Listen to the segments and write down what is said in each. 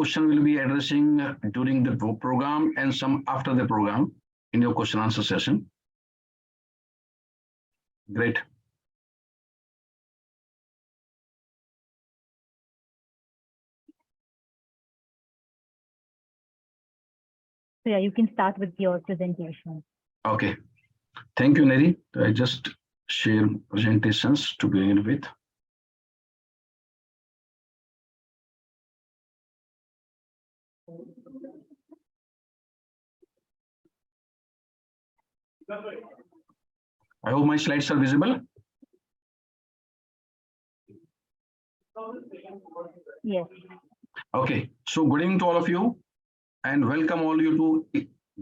question will be addressing during the program and some after the program in your question answer session. Great. So yeah, you can start with your presentation. Okay. Thank you, Neri. I just share presentations to begin with. I hope my slides are visible. Yes. Okay. So good evening to all of you and welcome all you to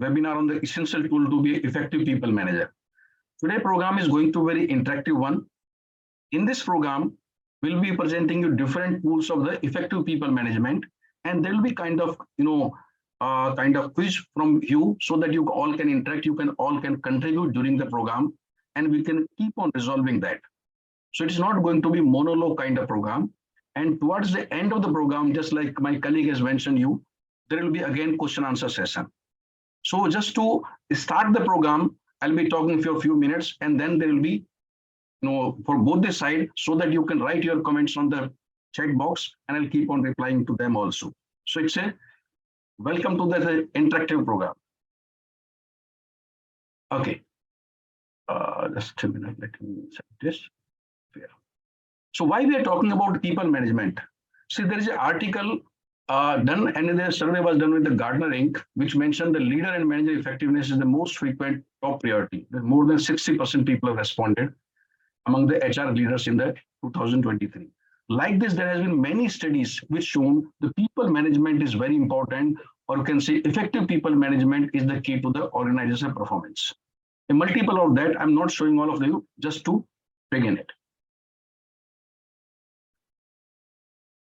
webinar on the essential tool to be effective people manager. Today program is going to be very interactive one. In this program, we'll be presenting you different tools of the effective people management, and there will be kind of quiz from you so that you all can interact, all can contribute during the program, and we can keep on resolving that. So it's not going to be monologue kind of program. And towards the end of the program, just like my colleague has mentioned you, there will be again question answer session. So just to start the program, I'll be talking for a few minutes, and then there will be for both the side, so that you can write your comments on the chat box and I'll keep on replying to them also. So it's a welcome to the interactive program. Okay. Just a minute, let me set this. Yeah. So why we are talking about people management? See, there is an article done, and the survey was done with the Gartner Inc., which mentioned the leader and manager effectiveness is the most frequent top priority. More than 60% people have responded among the HR leaders in the 2023. Like this, there has been many studies which shown the people management is very important, or you can say effective people management is the key to the organizational performance. A multiple of that, I'm not showing all of you, just to begin it.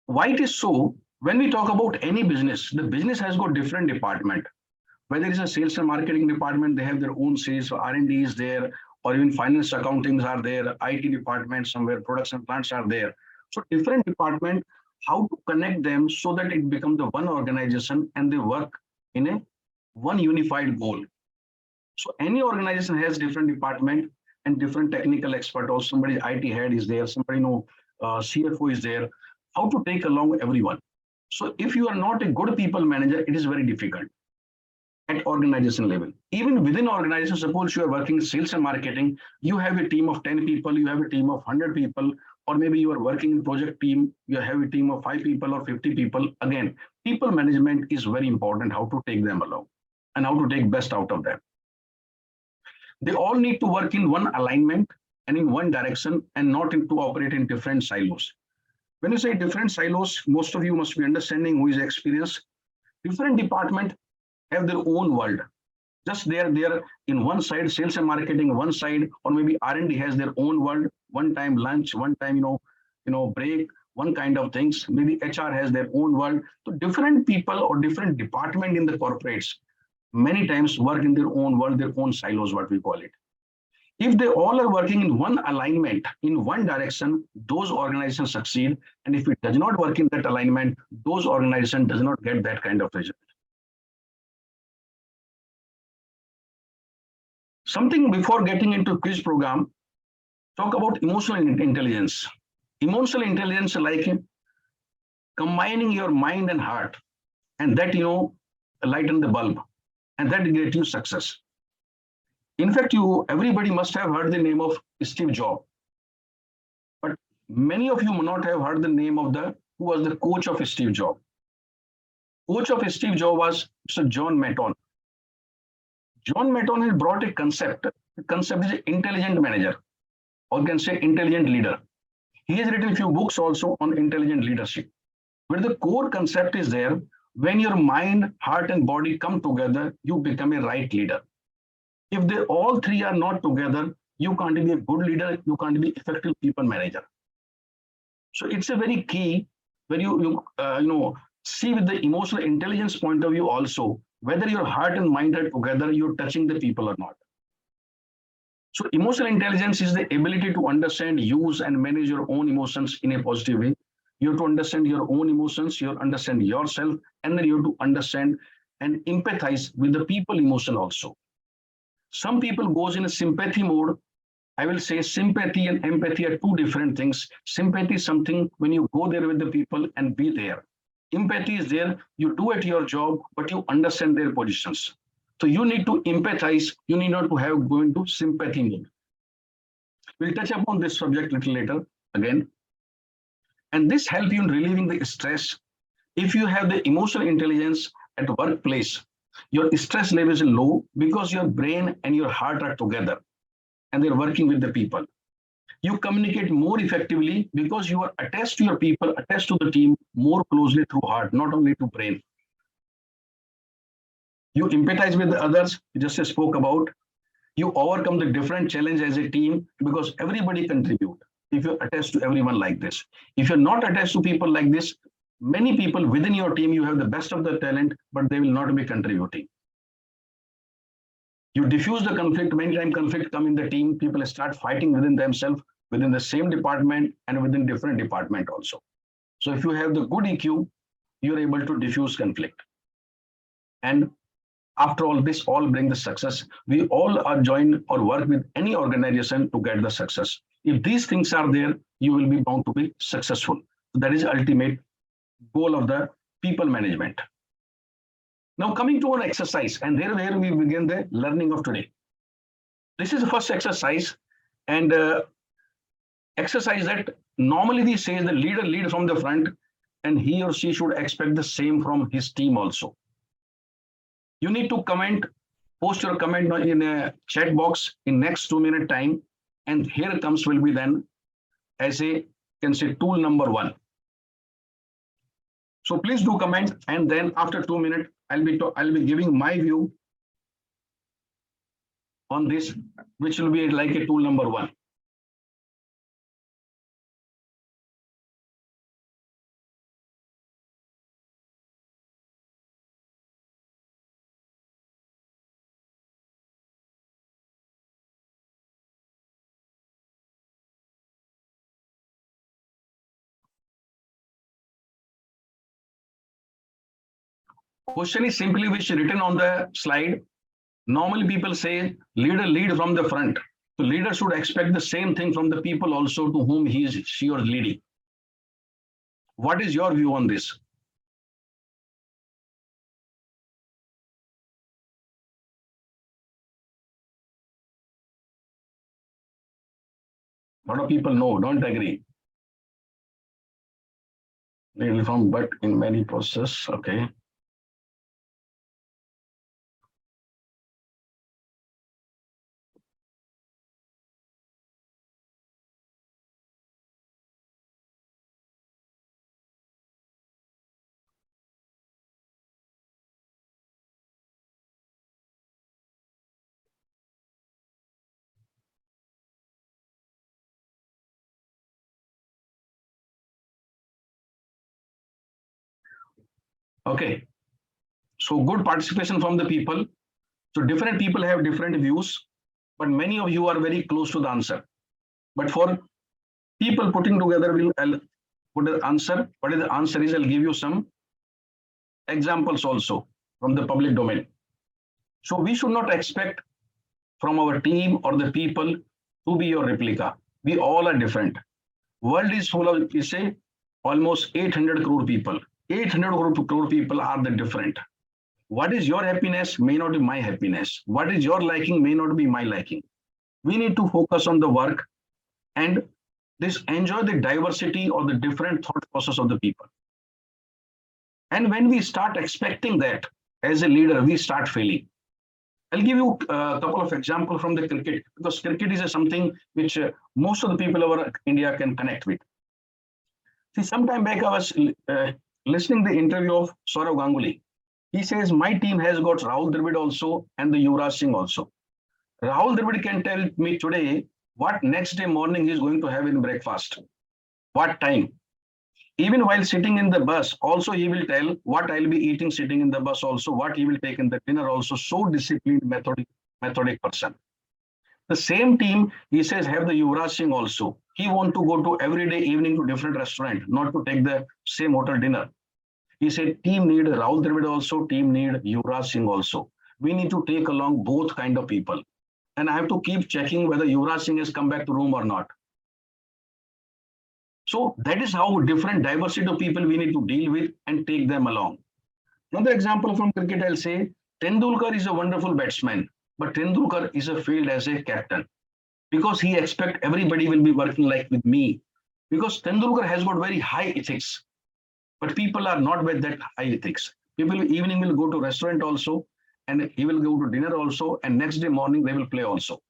Why it is so? When we talk about any business, the business has got different department. Whether it's a sales and marketing department, they have their own sales, R&D is there, or even finance accountings are there, IT department, somewhere production plants are there. So different department, how to connect them so that it becomes the one organization and they work in a one unified goal. So any organization has different department and different technical expert, or somebody IT head is there, somebody CFO is there, how to take along everyone. So if you are not a good people manager, it is very difficult at organization level. Even within organization, suppose you are working sales and marketing, you have a team of 10 people, you have a team of 100 people, or maybe you are working in project team, you have a team of 5 people or 50 people. Again, people management is very important, how to take them along and how to take best out of them. They all need to work in one alignment and in one direction and not to operate in different silos. When you say different silos, most of you must be understanding who is experienced. Different department have their own world. Just they are in one side, sales and marketing one side, or maybe R&D has their own world. One time lunch, one time break, one kind of things. Maybe HR has their own world. So different people or different department in the corporates many times work in their own world, their own silos, what we call it. If they all are working in one alignment, in one direction, those organizations succeed. And if it does not work in that alignment, those organizations does not get that kind of result. Something before getting into quiz program, talk about emotional intelligence. Emotional intelligence like combining your mind and heart, and that lighten the bulb, and that get you success. In fact, everybody must have heard the name of Steve Jobs, but many of you may not have heard the name of who was the coach of Steve Jobs. Coach of Steve Jobs was Mr. John Maton. John Maton has brought a concept. The concept is intelligent manager, or you can say intelligent leader. He has written a few books also on intelligent leadership. But the core concept is there. When your mind, heart, and body come together, you become a right leader. If they all three are not together, you can't be a good leader, you can't be effective people manager. So it's a very key when you see with the emotional intelligence point of view also, whether your heart and mind are together, you're touching the people or not. So emotional intelligence is the ability to understand, use, and manage your own emotions in a positive way. You have to understand your own emotions, you have to understand yourself, and then you have to understand and empathize with the people emotion also. Some people goes in a sympathy mode. I will say sympathy and empathy are two different things. Sympathy is something when you go there with the people and be there. Empathy is there, you do at your job, but you understand their positions. So you need to empathize, you need not to have go into sympathy mode. We'll touch upon this subject a little later again. And this helps you in relieving the stress. If you have the emotional intelligence at workplace, your stress level is low because your brain and your heart are together and they're working with the people. You communicate more effectively because you are attached to your people, attached to the team more closely through heart, not only to brain. You empathize with the others, we just spoke about. You overcome the different challenge as a team because everybody contribute. If you're attached to everyone like this, if you're not attached to people like this, many people within your team, you have the best of the talent, but they will not be contributing. You diffuse the conflict. Many times conflict come in the team, people start fighting within themselves, within the same department and within different department also. So if you have the good EQ, you're able to diffuse conflict. And after all, this all brings the success. We all are joined or work with any organization to get the success. If these things are there, you will be bound to be successful. That is ultimate goal of the people management. Now coming to an exercise, and there where we begin the learning of today. This is the first exercise, and exercise that normally we say the leader lead from the front, and he or she should expect the same from his team also. You need to comment, post your comment in a chat box in next 2 minute time, and here comes will be then as a can say tool number 1. So please do comment, and then after 2 minutes, I'll be giving my view on this, which will be like a tool number 1. Question is simply which written on the slide. Normally people say leader lead from the front. So leader should expect the same thing from the people also to whom she or leading. What is your view on this? A lot of people know, don't agree. Lead from, but in many process, okay. Okay, so good participation from the people. So different people have different views, but many of you are very close to the answer. But for people putting together, I'll put the answer. What is the answer is, I'll give you some examples also from the public domain. So we should not expect from our team or the people to be your replica. We all are different. World is full of, we say, almost 800 crore people. 800 crore people are the different. What is your happiness may not be my happiness. What is your liking may not be my liking. We need to focus on the work and this enjoy the diversity or the different thought process of the people. And when we start expecting that as a leader, we start failing. I'll give you a couple of examples from the cricket, because cricket is something which most of the people over India can connect with. See, some time back I was listening the interview of Saurav Ganguly. He says, my team has got Rahul Dravid also and the Yuvraj Singh also. Rahul Dravid can tell me today what next day morning he is going to have in breakfast, what time. Even while sitting in the bus, also he will tell what I'll be eating sitting in the bus also, what he will take in the dinner also. So disciplined, methodic person. The same team, he says, have the Yuvraj Singh also. He want to go to every day evening to different restaurant, not to take the same hotel dinner. He said, team need Rahul Dravid also, team need Yuvraj Singh also. We need to take along both kind of people. And I have to keep checking whether Yuvraj Singh has come back to room or not. So that is how different diversity of people we need to deal with and take them along. Another example from cricket, I'll say, Tendulkar is a wonderful batsman, but Tendulkar is a failed as a captain because he expect everybody will be working like with me. Because Tendulkar has got very high ethics, but people are not with that high ethics. People evening will go to restaurant also, and he will go to dinner also, and next day morning they will play also.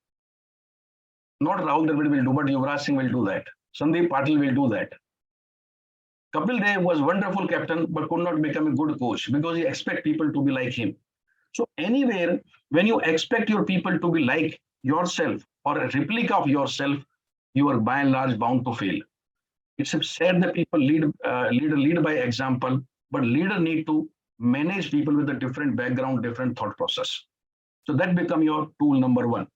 Not Rahul Dravid will do, but Yuvraj Singh will do that. Sandeep Patil will do that. Kapil Dev was wonderful captain, but could not become a good coach because he expect people to be like him. So anywhere, when you expect your people to be like yourself or a replica of yourself, you are by and large bound to fail. It's said that people lead by example, but leader need to manage people with a different background, different thought process. So that become your tool number one.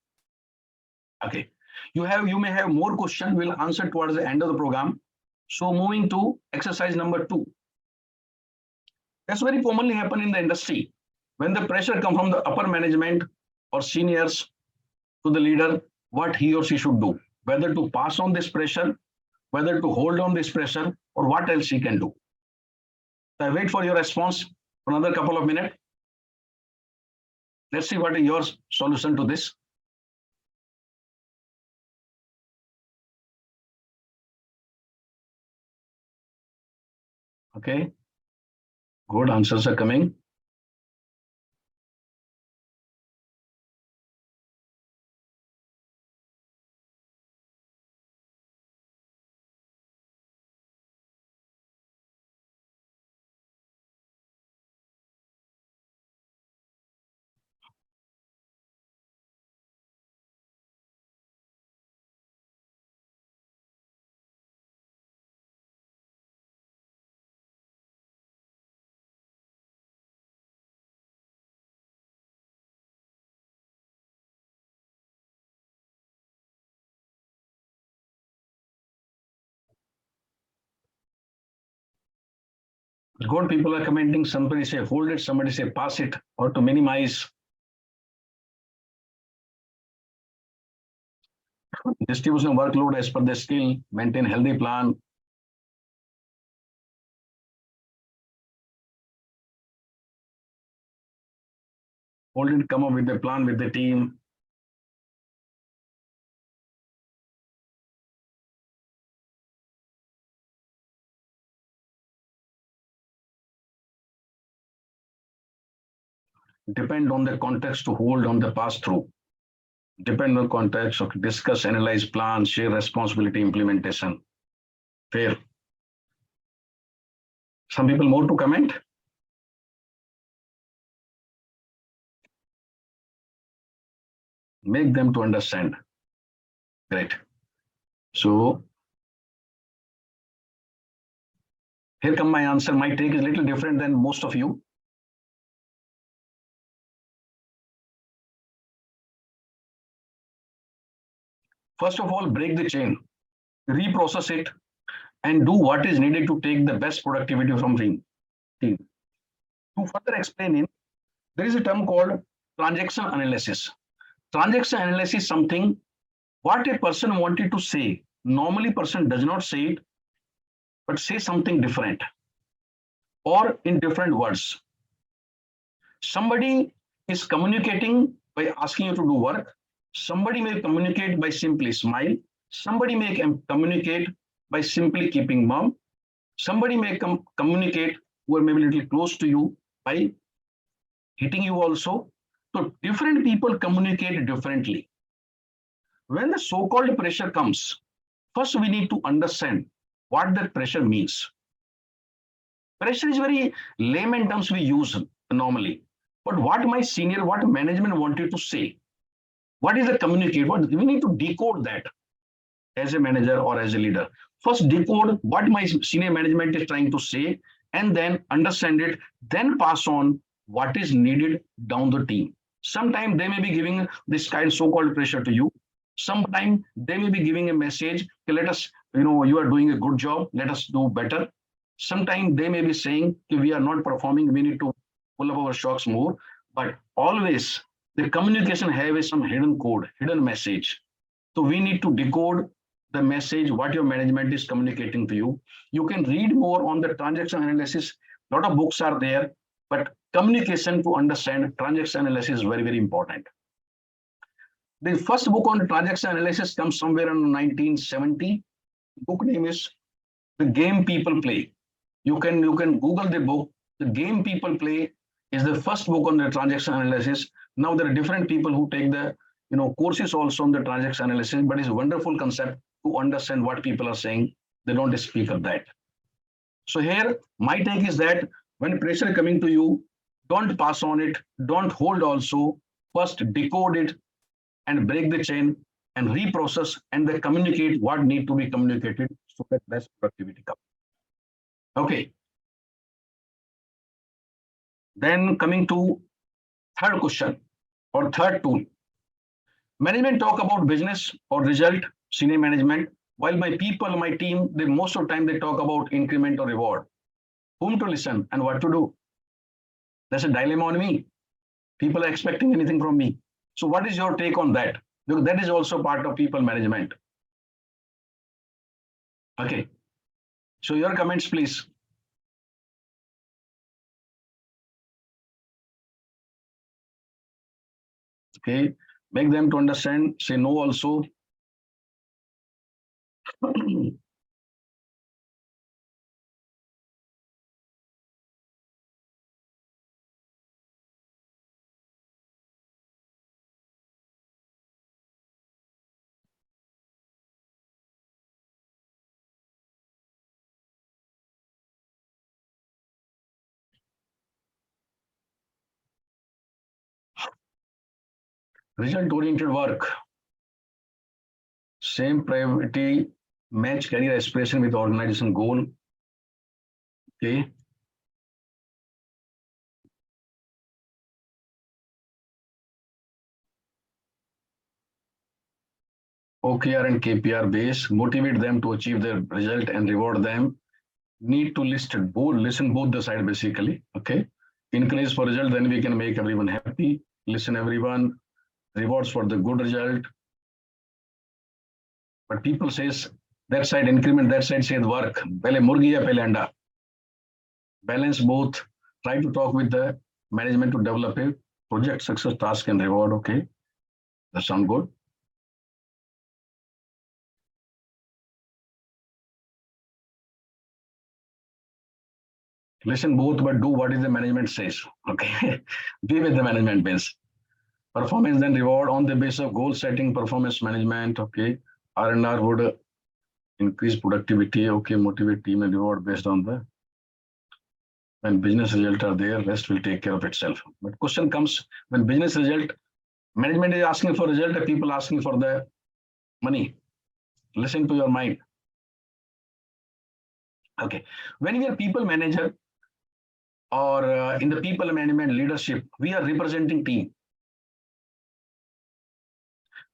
Okay. You may have more questions. We'll answer towards the end of the program. So moving to exercise number 2. That's very commonly happen in the industry. When the pressure comes from the upper management or seniors to the leader, what he or she should do, whether to pass on this pressure, whether to hold on this pressure, or what else he can do. So I wait for your response for another couple of minutes. Let's see what is your solution to this. Okay, good answers are coming. Good, people are commenting. Somebody say hold it, somebody say pass it, or to minimize. Distribution workload as per the skill, maintain healthy plan. Hold it, come up with a plan with the team. Depend on the context to hold on the pass through. Depend on context, so discuss, analyze, plan, share responsibility, implementation. Fair. Some people more to comment. Make them to understand. Great. So here come my answer. My take is a little different than most of you. First of all, break the chain, reprocess it, and do what is needed to take the best productivity from team. To further explain it, there is a term called transaction analysis. Transaction analysis is something what a person wanted to say. Normally, person does not say it, but say something different or in different words. Somebody is communicating by asking you to do work. Somebody may communicate by simply smile. Somebody may communicate by simply keeping mum. Somebody may communicate who are maybe a little close to you by hitting you also. So different people communicate differently. When the so-called pressure comes, first we need to understand what that pressure means. Pressure is very layman terms we use normally. But what my senior, what management wanted to say, what is the communicate? What we need to decode that as a manager or as a leader. First, decode what my senior management is trying to say, and then understand it, then pass on what is needed down the team. Sometimes they may be giving this kind of so-called pressure to you. Sometime they may be giving a message, let us, you are doing a good job, let us do better. Sometime they may be saying, we are not performing, we need to pull up our shocks more. But always the communication have some hidden code, hidden message. So we need to decode the message, what your management is communicating to you. You can read more on the transaction analysis. A lot of books are there, but communication to understand transaction analysis is very, very important. The first book on transaction analysis comes somewhere in 1970. Book name is The Game People Play. You can Google the book. The Game People Play is the first book on the transaction analysis. Now there are different people who take the courses also on the transaction analysis, but it's a wonderful concept to understand what people are saying. They don't speak of that. So here, my take is that when pressure coming to you, don't pass on it, don't hold also. First decode it and break the chain and reprocess and then communicate what need to be communicated so that best productivity comes. Okay. Then coming to third question or third tool. Management talk about business or result, senior management, while my people, my team, they most of the time they talk about increment or reward. Whom to listen and what to do? There's a dilemma on me. People are expecting anything from me. So what is your take on that? Because that is also part of people management. Okay. So your comments, please. Okay. Make them to understand. Say no also. Result-oriented work. Same priority, match career aspiration with organization goal. Okay. OKR and KPR base, motivate them to achieve their result and reward them. Need to listen both the side basically. Okay. Increase for result, then we can make everyone happy. Listen everyone. Rewards for the good result. But people says that side increment, that side says work. Pehle murgi ya pehle anda. Balance both. Try to talk with the management to develop a project success task and reward. Okay. That sound good. Listen both, but do what is the management says. Okay. Be with the management base. Performance then reward on the basis of goal setting, performance management. Okay. R&R would increase productivity. Okay. Motivate team and reward based on the when business results are there, rest will take care of itself. But question comes when business result, management is asking for result, and people asking for the money. Listen to your mind. Okay. When we are people manager or in the people management leadership, we are representing team.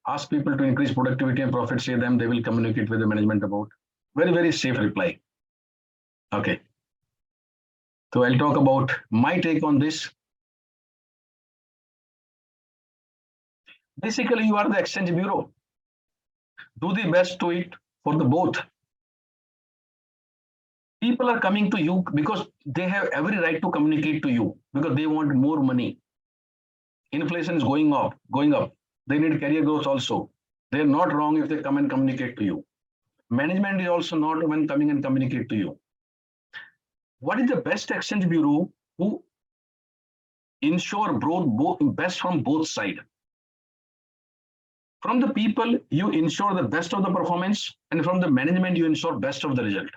Ask people to increase productivity and profit, say them, they will communicate with the management about. Very, very safe reply. Okay. So I'll talk about my take on this. Basically, you are the exchange bureau. Do the best to it for the both. People are coming to you because they have every right to communicate to you because they want more money. Inflation is going up. They need career growth also. They're not wrong if they come and communicate to you. Management is also not when coming and communicate to you. What is the best exchange bureau who ensure both best from both sides? From the people, you ensure the best of the performance, and from the management, you ensure best of the result.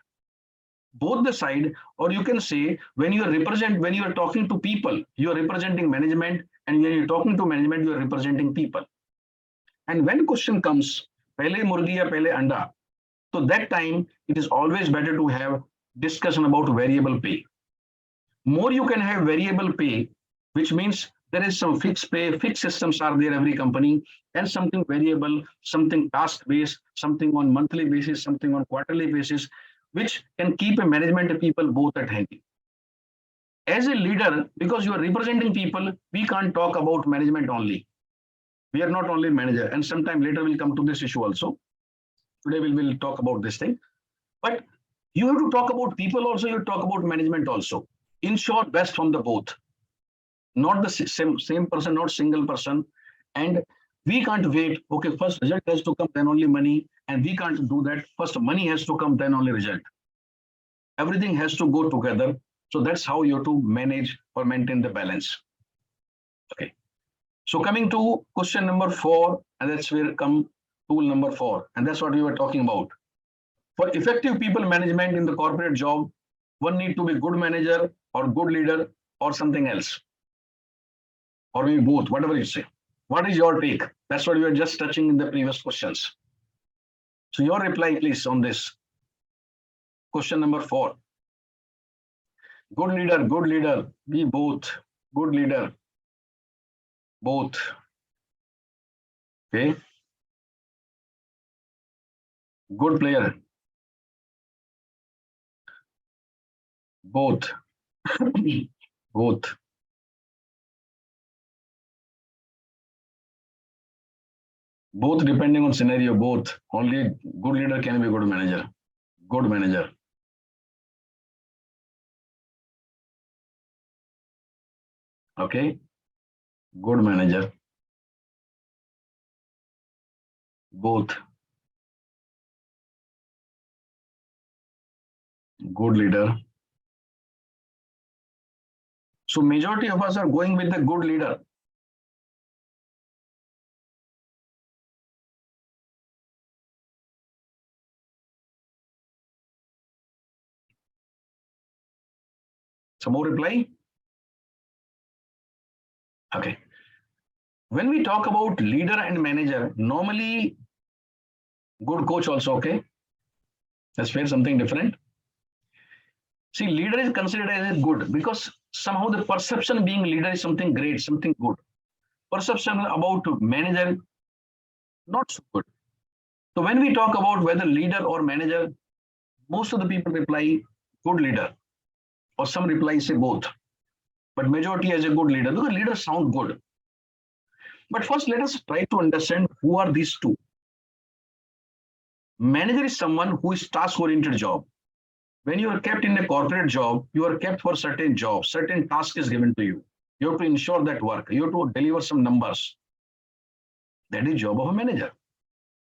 Both the side, or you can say when you are talking to people, you are representing management, and when you're talking to management, you are representing people. And when question comes, pehle murgi ya pehle anda, so that time it is always better to have discussion about variable pay. More you can have variable pay, which means There is some fixed pay, fixed systems are there every company, and something variable, something task based, something on monthly basis, something on quarterly basis, which can keep a management people both at hand. As a leader, because you are representing people, we can't talk about management only. We are not only manager, and sometime later we'll come to this issue also. Today we will talk about this thing, but you have to talk about people also. You talk about management also. Ensure best from the both, not the same person, not single person. And we can't wait. Okay, first result has to come, then only money, and we can't do that. First money has to come, then only result. Everything has to go together. So that's how you have to manage or maintain the balance. Okay. So coming to question number 4, and that's where come tool number 4, and that's what we were talking about. For effective people management in the corporate job, one need to be good manager or good leader or something else, or maybe both, whatever you say. What is your take? That's what we were just touching in the previous questions. So your reply, please, on this. Question number 4. Good leader, be both. Good leader, both. Okay. Good player, both. Both. Both depending on scenario, both. Only good leader can be good manager. Good manager. Okay. Good manager. Both. Good leader. So majority of us are going with the good leader. Some more reply? Okay. When we talk about leader and manager, normally good coach also, okay? Let's fair something different. See, leader is considered as good because somehow the perception being leader is something great, something good. Perception about manager, not so good. So when we talk about whether leader or manager, most of the people reply good leader, or some reply say both. But majority as a good leader, because leaders sound good. But first, let us try to understand who are these two. Manager is someone who is task-oriented job. When you are kept in a corporate job, you are kept for certain job, certain task is given to you. You have to ensure that work. You have to deliver some numbers. That is job of a manager.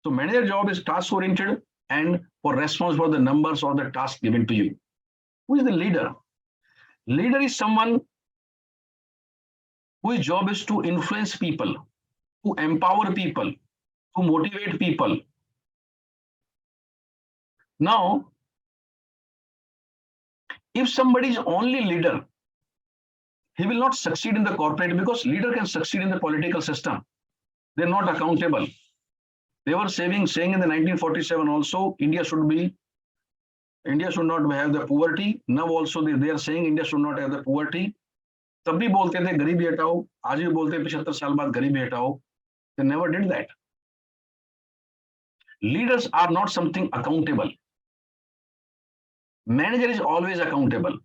So manager job is task-oriented and for response for the numbers or the task given to you. Who is the leader? Leader is someone whose job is to influence people, to empower people, to motivate people. Now, if somebody is only leader, he will not succeed in the corporate because leader can succeed in the political system. They're not accountable. They were saying in the 1947 also, India should not have the poverty. Now also they are saying India should not have the poverty. तब भी बोलते थे गरीबी हटाओ, आज भी बोलते हैं 75 साल बाद गरीबी हटाओ. They never did that. Leaders are not something accountable. Manager is always accountable.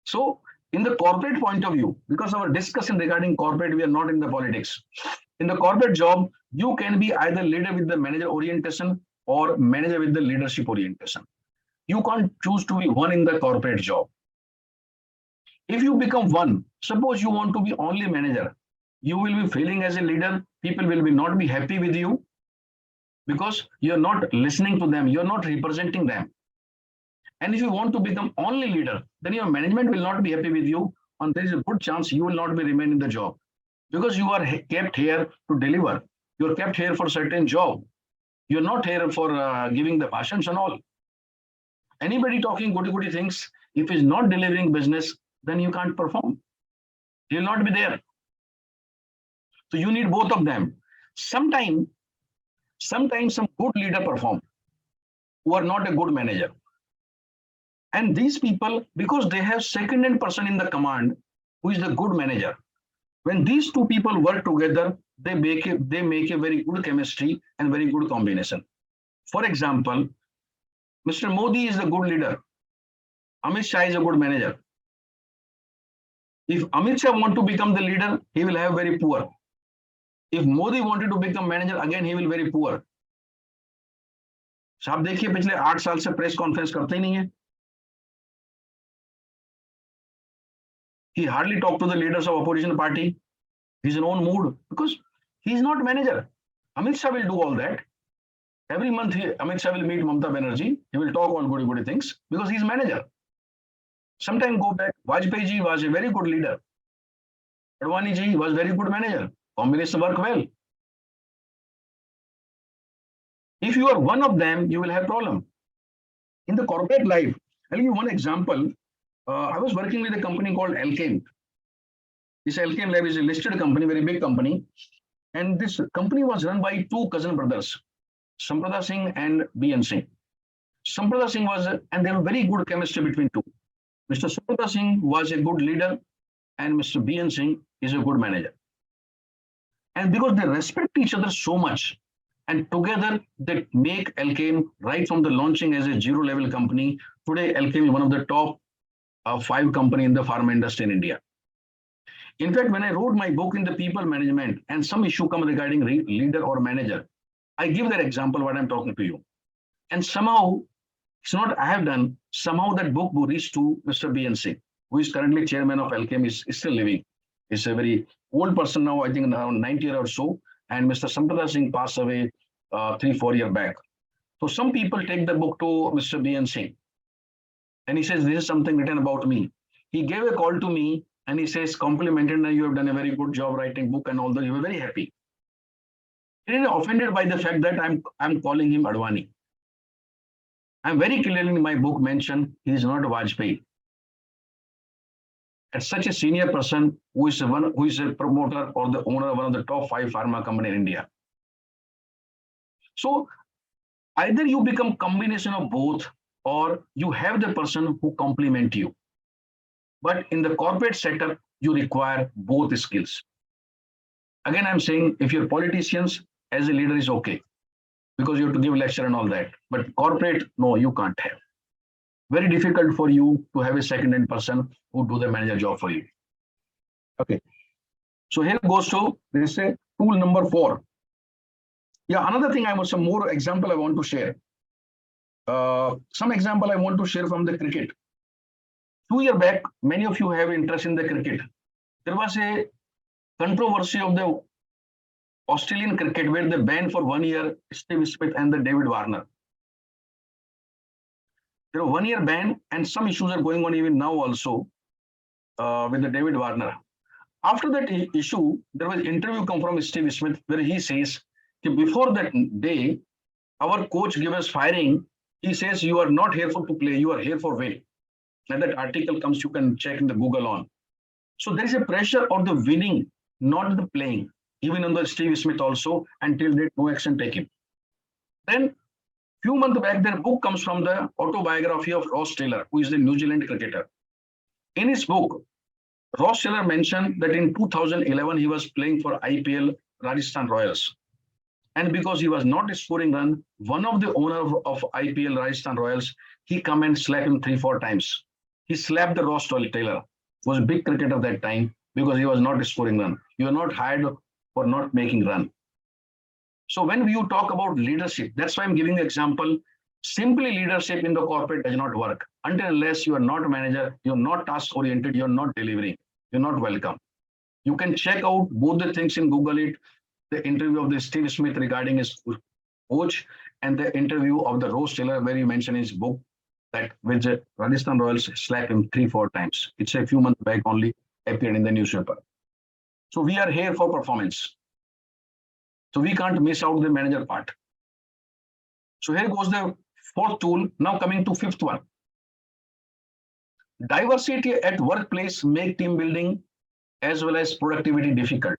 So in the corporate point of view, because our discussion regarding corporate, we are not in the politics. In the corporate job, you can be either leader with the manager orientation or manager with the leadership orientation. You can't choose to be one in the corporate job. If you become one, suppose you want to be only manager, you will be failing as a leader. People will not be happy with you because you're not listening to them. You're not representing them. And if you want to become only leader, then your management will not be happy with you. And there is a good chance you will not be remain in the job because you are kept here to deliver. You're kept here for certain job. You're not here for giving the passions and all. Anybody talking goody things, if he's not delivering business, then you can't perform. You'll not be there. So you need both of them. Sometimes some good leader perform who are not a good manager. And these people, because they have second-hand person in the command, who who is the good manager. When these two people work together, they make a very good chemistry and very good combination. For example, Mr. Modi is a good leader. Amit Shah is a good manager. If Amit Shah want to become the leader, he will have very poor. If Modi wanted to become manager, again he will very poor. आप देखिए पिछले 8 साल से press conference करते ही नहीं है. He hardly talked to the leaders of opposition party. He's in own mood because he's not manager. Amit Shah will do all that. Every month Amit Shah will meet Mamata Banerjee. He will talk all goody things because he's manager. Sometime go back, Vajpayee ji was a very good leader. Advani ji was very good manager. Combination work well. If you are one of them, you will have problem. In the corporate life, I'll give you one example. I was working with a company called Alkem. This Alkem Lab is a listed company, very big company. And this company was run by two cousin brothers, Samprada Singh and B.N. Singh. Samprada Singh was, and there was very good chemistry between two. Mr. Samprada Singh was a good leader and Mr. B.N. Singh is a good manager. And because they respect each other so much, and together they make Alkem right from the launching as a zero level company. Today, Alkem is one of the top 5 company in the pharma industry in India. In fact, when I wrote my book in the people management and some issue come regarding leader or manager, I give that example what I'm talking to you. And somehow, it's not I have done, somehow that book reached to Mr. B.N. Singh, who is currently chairman of Alkem, is still living. He's a very old person now, I think around 90 years or so. And Mr. Samprada Singh passed away 3-4 years back. So some people take the book to Mr. B.N. Singh. And he says, this is something written about me. He gave a call to me and he says, complimented, you have done a very good job writing book and all that. You were very happy. He is offended by the fact that I'm calling him Advani. I'm very clearly in my book mentioned he is not Vajpayee. As such a senior person who is a promoter or the owner of one of the top 5 pharma company in India. So either you become combination of both or you have the person who complement you. But in the corporate setup, you require both skills. Again, I'm saying if you're politicians, as a leader is okay, because you have to give lecture and all that. But corporate, no, you can't have. Very difficult for you to have a second-hand person who do the manager job for you. Okay. So here goes to, this is tool number 4. Yeah, another thing I want some more example I want to share. Some example I want to share from the cricket. 2 years back, many of you have interest in the cricket. There was a controversy of the Australian cricket where they banned for 1 year Steve Smith and the David Warner. There was 1 year ban and some issues are going on even now also with the David Warner. After that issue, there was an interview come from Steve Smith where he says, before that day, our coach gave us firing. He says, you are not here to play, you are here for win. And that article comes, you can check in the Google on. So there is a pressure of the winning, not the playing, even on the Steve Smith also, until they no action taken. Then few months back, their book comes from the autobiography of Ross Taylor, who is the New Zealand cricketer. In his book, Ross Taylor mentioned that in 2011, he was playing for IPL Rajasthan Royals. And because he was not scoring run, one of the owner of IPL Rajasthan Royals, he come and slapped him 3-4 times. He slapped the Ross Taylor, who was a big cricketer that time, because he was not scoring run. You are not hired for not making run. So when you talk about leadership, that's why I'm giving the example. Simply leadership in the corporate does not work until unless you are not a manager, you're not task oriented, you're not delivering, you're not welcome. You can check out both the things in Google it, the interview of the Steve Smith regarding his coach and the interview of the Ross Taylor where he mentioned his book that which Rajasthan Royals slapped him 3-4 times. It's a few months back only appeared in the newspaper. So we are here for performance. So we can't miss out the manager part. So here goes the 4th tool. Now coming to 5th one. Diversity at workplace make team building as well as productivity difficult.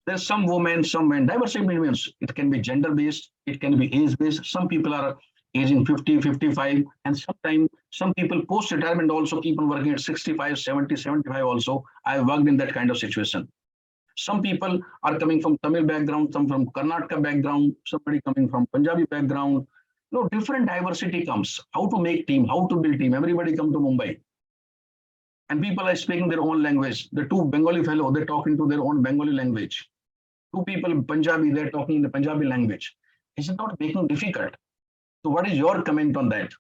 There's some women, some men. Diversity means it can be gender based, it can be age based. Some people are aging 50, 55, and sometimes Some people post-retirement also keep on working at 65, 70, 75 also. I worked in that kind of situation. Some people are coming from Tamil background, some from Karnataka background, somebody coming from Punjabi background. No, different diversity comes. How to make team, how to build team. Everybody come to Mumbai. And people are speaking their own language. The two Bengali fellow, they're talking to their own Bengali language. Two people Punjabi, they're talking in the Punjabi language. Is it not making difficult? So what is your comment on that?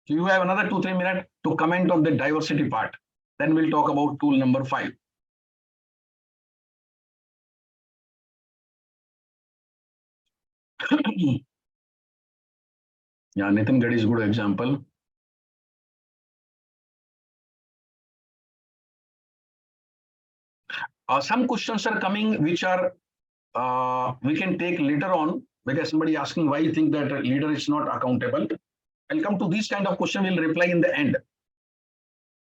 So you have another 2-3 minutes to comment on the diversity part. Then we'll talk about tool number 5. Yeah, Nitin Gadi is a good example. Some questions are coming which are we can take later on, because somebody asking why you think that a leader is not accountable. I'll come to these kind of questions, we'll reply in the end.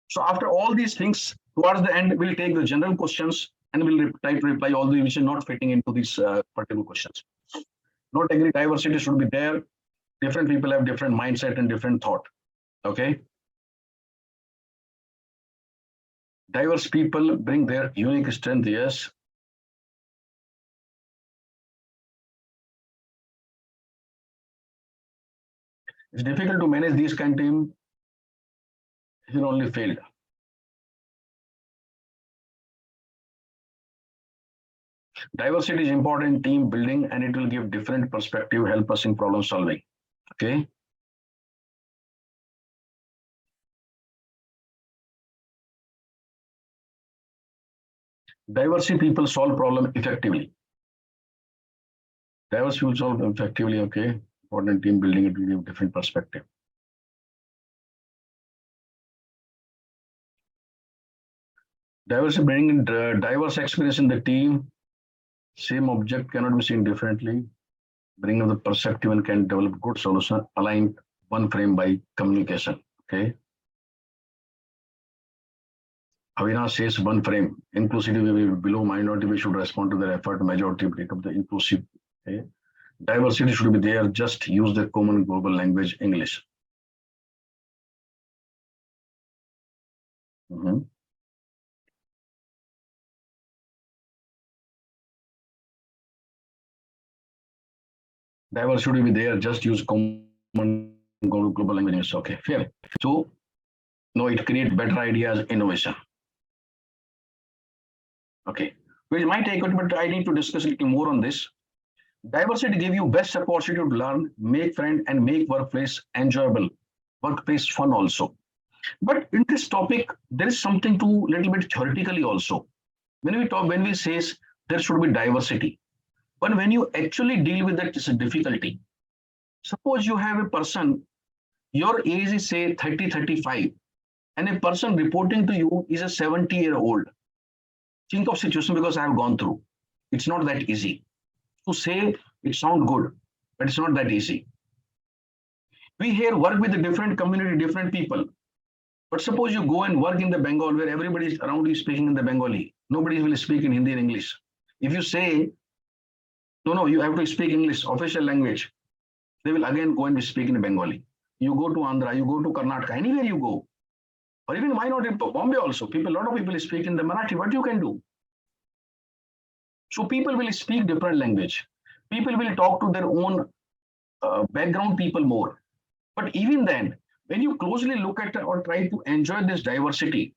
So after all these things, towards the end, we'll take the general questions and we'll try to reply all the which are not fitting into these particular questions. Not agree, diversity should be there. Different people have different mindset and different thought. Okay. Diverse people bring their unique strength, yes. It's difficult to manage these kind of team. He only failed. Diversity is important in team building and it will give different perspective, help us in problem solving. Okay. Diversity people solve problem effectively. Diverse people solve effectively, okay. Important team building, it will give different perspective. Diversity bringing diverse experience in the team. Same object cannot be seen differently. Bring up the perspective and can develop good solution aligned one frame by communication. Okay. Avinash says one frame. Inclusivity below minority, we should respond to their effort. Majority break up the inclusive. Okay. Diversity should be there. Just use the common global language, English. Diversity should be there. Just use common global language. Okay, fair. So, no, it creates better ideas, innovation. Okay, which might take it, but I need to discuss a little more on this. Diversity give you best opportunity to learn, make friends, and make workplace enjoyable, workplace fun also. But in this topic, there is something to little bit theoretically also. When we say there should be diversity, but when you actually deal with that, it's a difficulty. Suppose you have a person, your age is say 30, 35, and a person reporting to you is a 70-year-old. Think of situation because I have gone through. It's not that easy. To say it sounds good, but it's not that easy. We here work with a different community, different people. But suppose you go and work in the Bengal where everybody is around you speaking in the Bengali. Nobody will speak in Hindi and English. If you say, no, you have to speak English, official language, they will again go and speak in Bengali. You go to Andhra, you go to Karnataka, anywhere you go. Or even why not in Bombay also? A lot of people speak in the Marathi. What you can do? So people will speak different language. People will talk to their own background people more. But even then, when you closely look at or try to enjoy this diversity,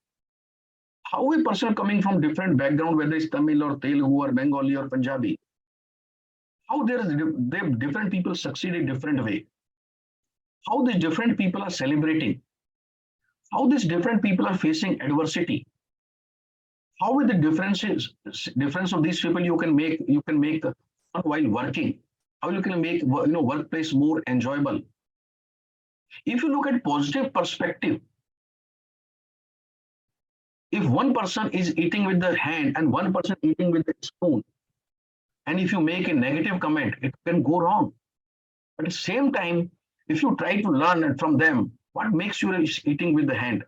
how a person coming from different background, whether it's Tamil or Telugu or Bengali or Punjabi, how different people succeed in different way, how these different people are celebrating, how these different people are facing adversity, how with the difference of these people you can make while working, how you can make workplace more enjoyable. If you look at positive perspective, if one person is eating with the hand and one person eating with the spoon, and if you make a negative comment, it can go wrong. But at the same time, if you try to learn from them, what makes you eating with the hand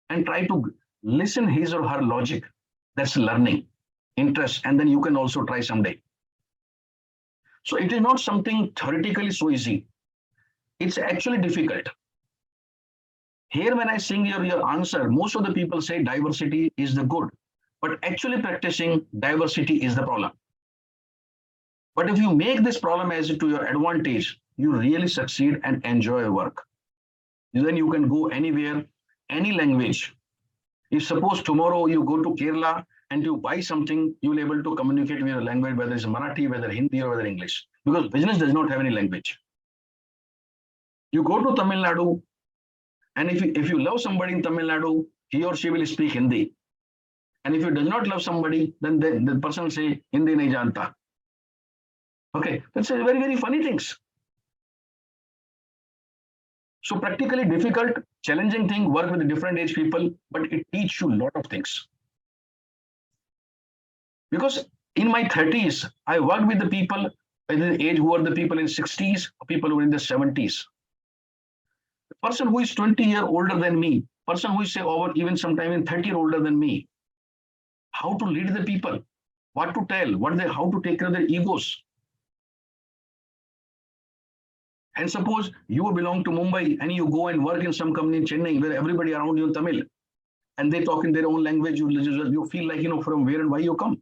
and try to listen his or her logic, that's learning, interest, and then you can also try someday. So it is not something theoretically so easy. It's actually difficult. Here, when I sing your answer, most of the people say diversity is the good, but actually practicing diversity is the problem. But if you make this problem as to your advantage, you really succeed and enjoy your work. Then you can go anywhere, any language. If suppose tomorrow you go to Kerala and you buy something, you will be able to communicate with your language, whether it's Marathi, whether Hindi, or whether English, because business does not have any language. You go to Tamil Nadu, and if you love somebody in Tamil Nadu, he or she will speak Hindi. And if you do not love somebody, then the person will say, Hindi nahi janta. Okay, that's a very, very funny things. So practically difficult, challenging thing, work with different age people, but it teaches you a lot of things. Because in my 30s, I worked with the people in the age who are the people in 60s, people who are in the 70s. The person who is 20-year older than me, person who is say over even sometime in 30 year older than me, how to lead the people, what to tell, how to take care of their egos. And suppose you belong to Mumbai and you go and work in some company in Chennai where everybody around you in Tamil and they talk in their own language, you feel like, from where and why you come.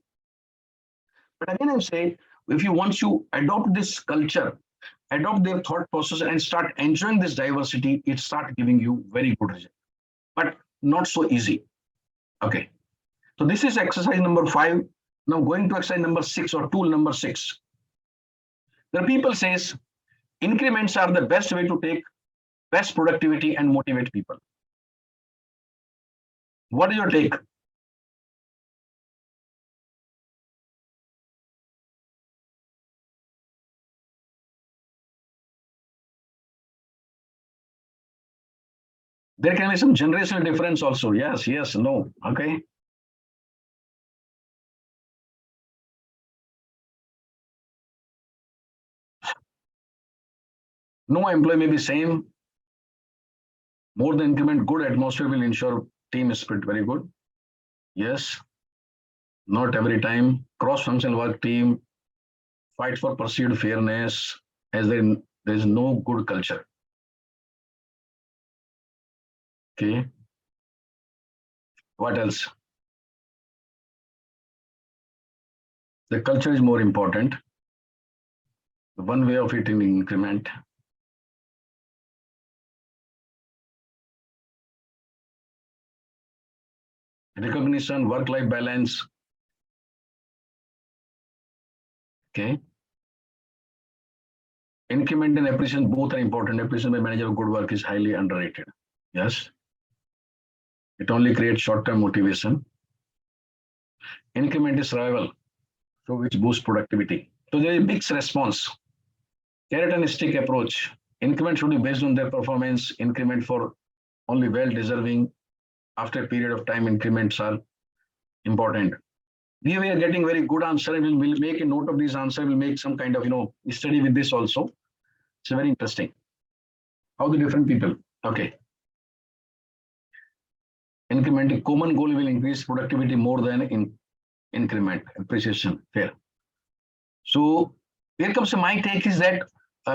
But again, I'm saying, if you want to adopt this culture, adopt their thought process and start enjoying this diversity, it starts giving you very good result, but not so easy. Okay. So this is exercise number 5. Now going to exercise number 6 or tool number 6. The people says, increments are the best way to take best productivity and motivate people. What is your take? There can be some generational difference also. Yes, no. Okay. No employee may be same. More than increment, good atmosphere will ensure team spirit very good. Yes. Not every time. Cross-functional work team, fight for perceived fairness, as there is no good culture. Okay. What else? The culture is more important. One way of it in increment. Recognition, work-life balance. Okay. Increment and appreciation both are important. Appreciation by manager of good work is highly underrated. Yes. It only creates short-term motivation. Increment is survival, so which boosts productivity. So there is a mixed response. Carrot and stick approach. Increment should be based on their performance. Increment for only well-deserving. After a period of time, increments are important. We are getting very good answer, and we'll make a note of this answer. We'll make some kind of study with this also. It's very interesting. How the different people. Okay. Increment, common goal will increase productivity more than in increment. Appreciation, fair. So here comes my take is that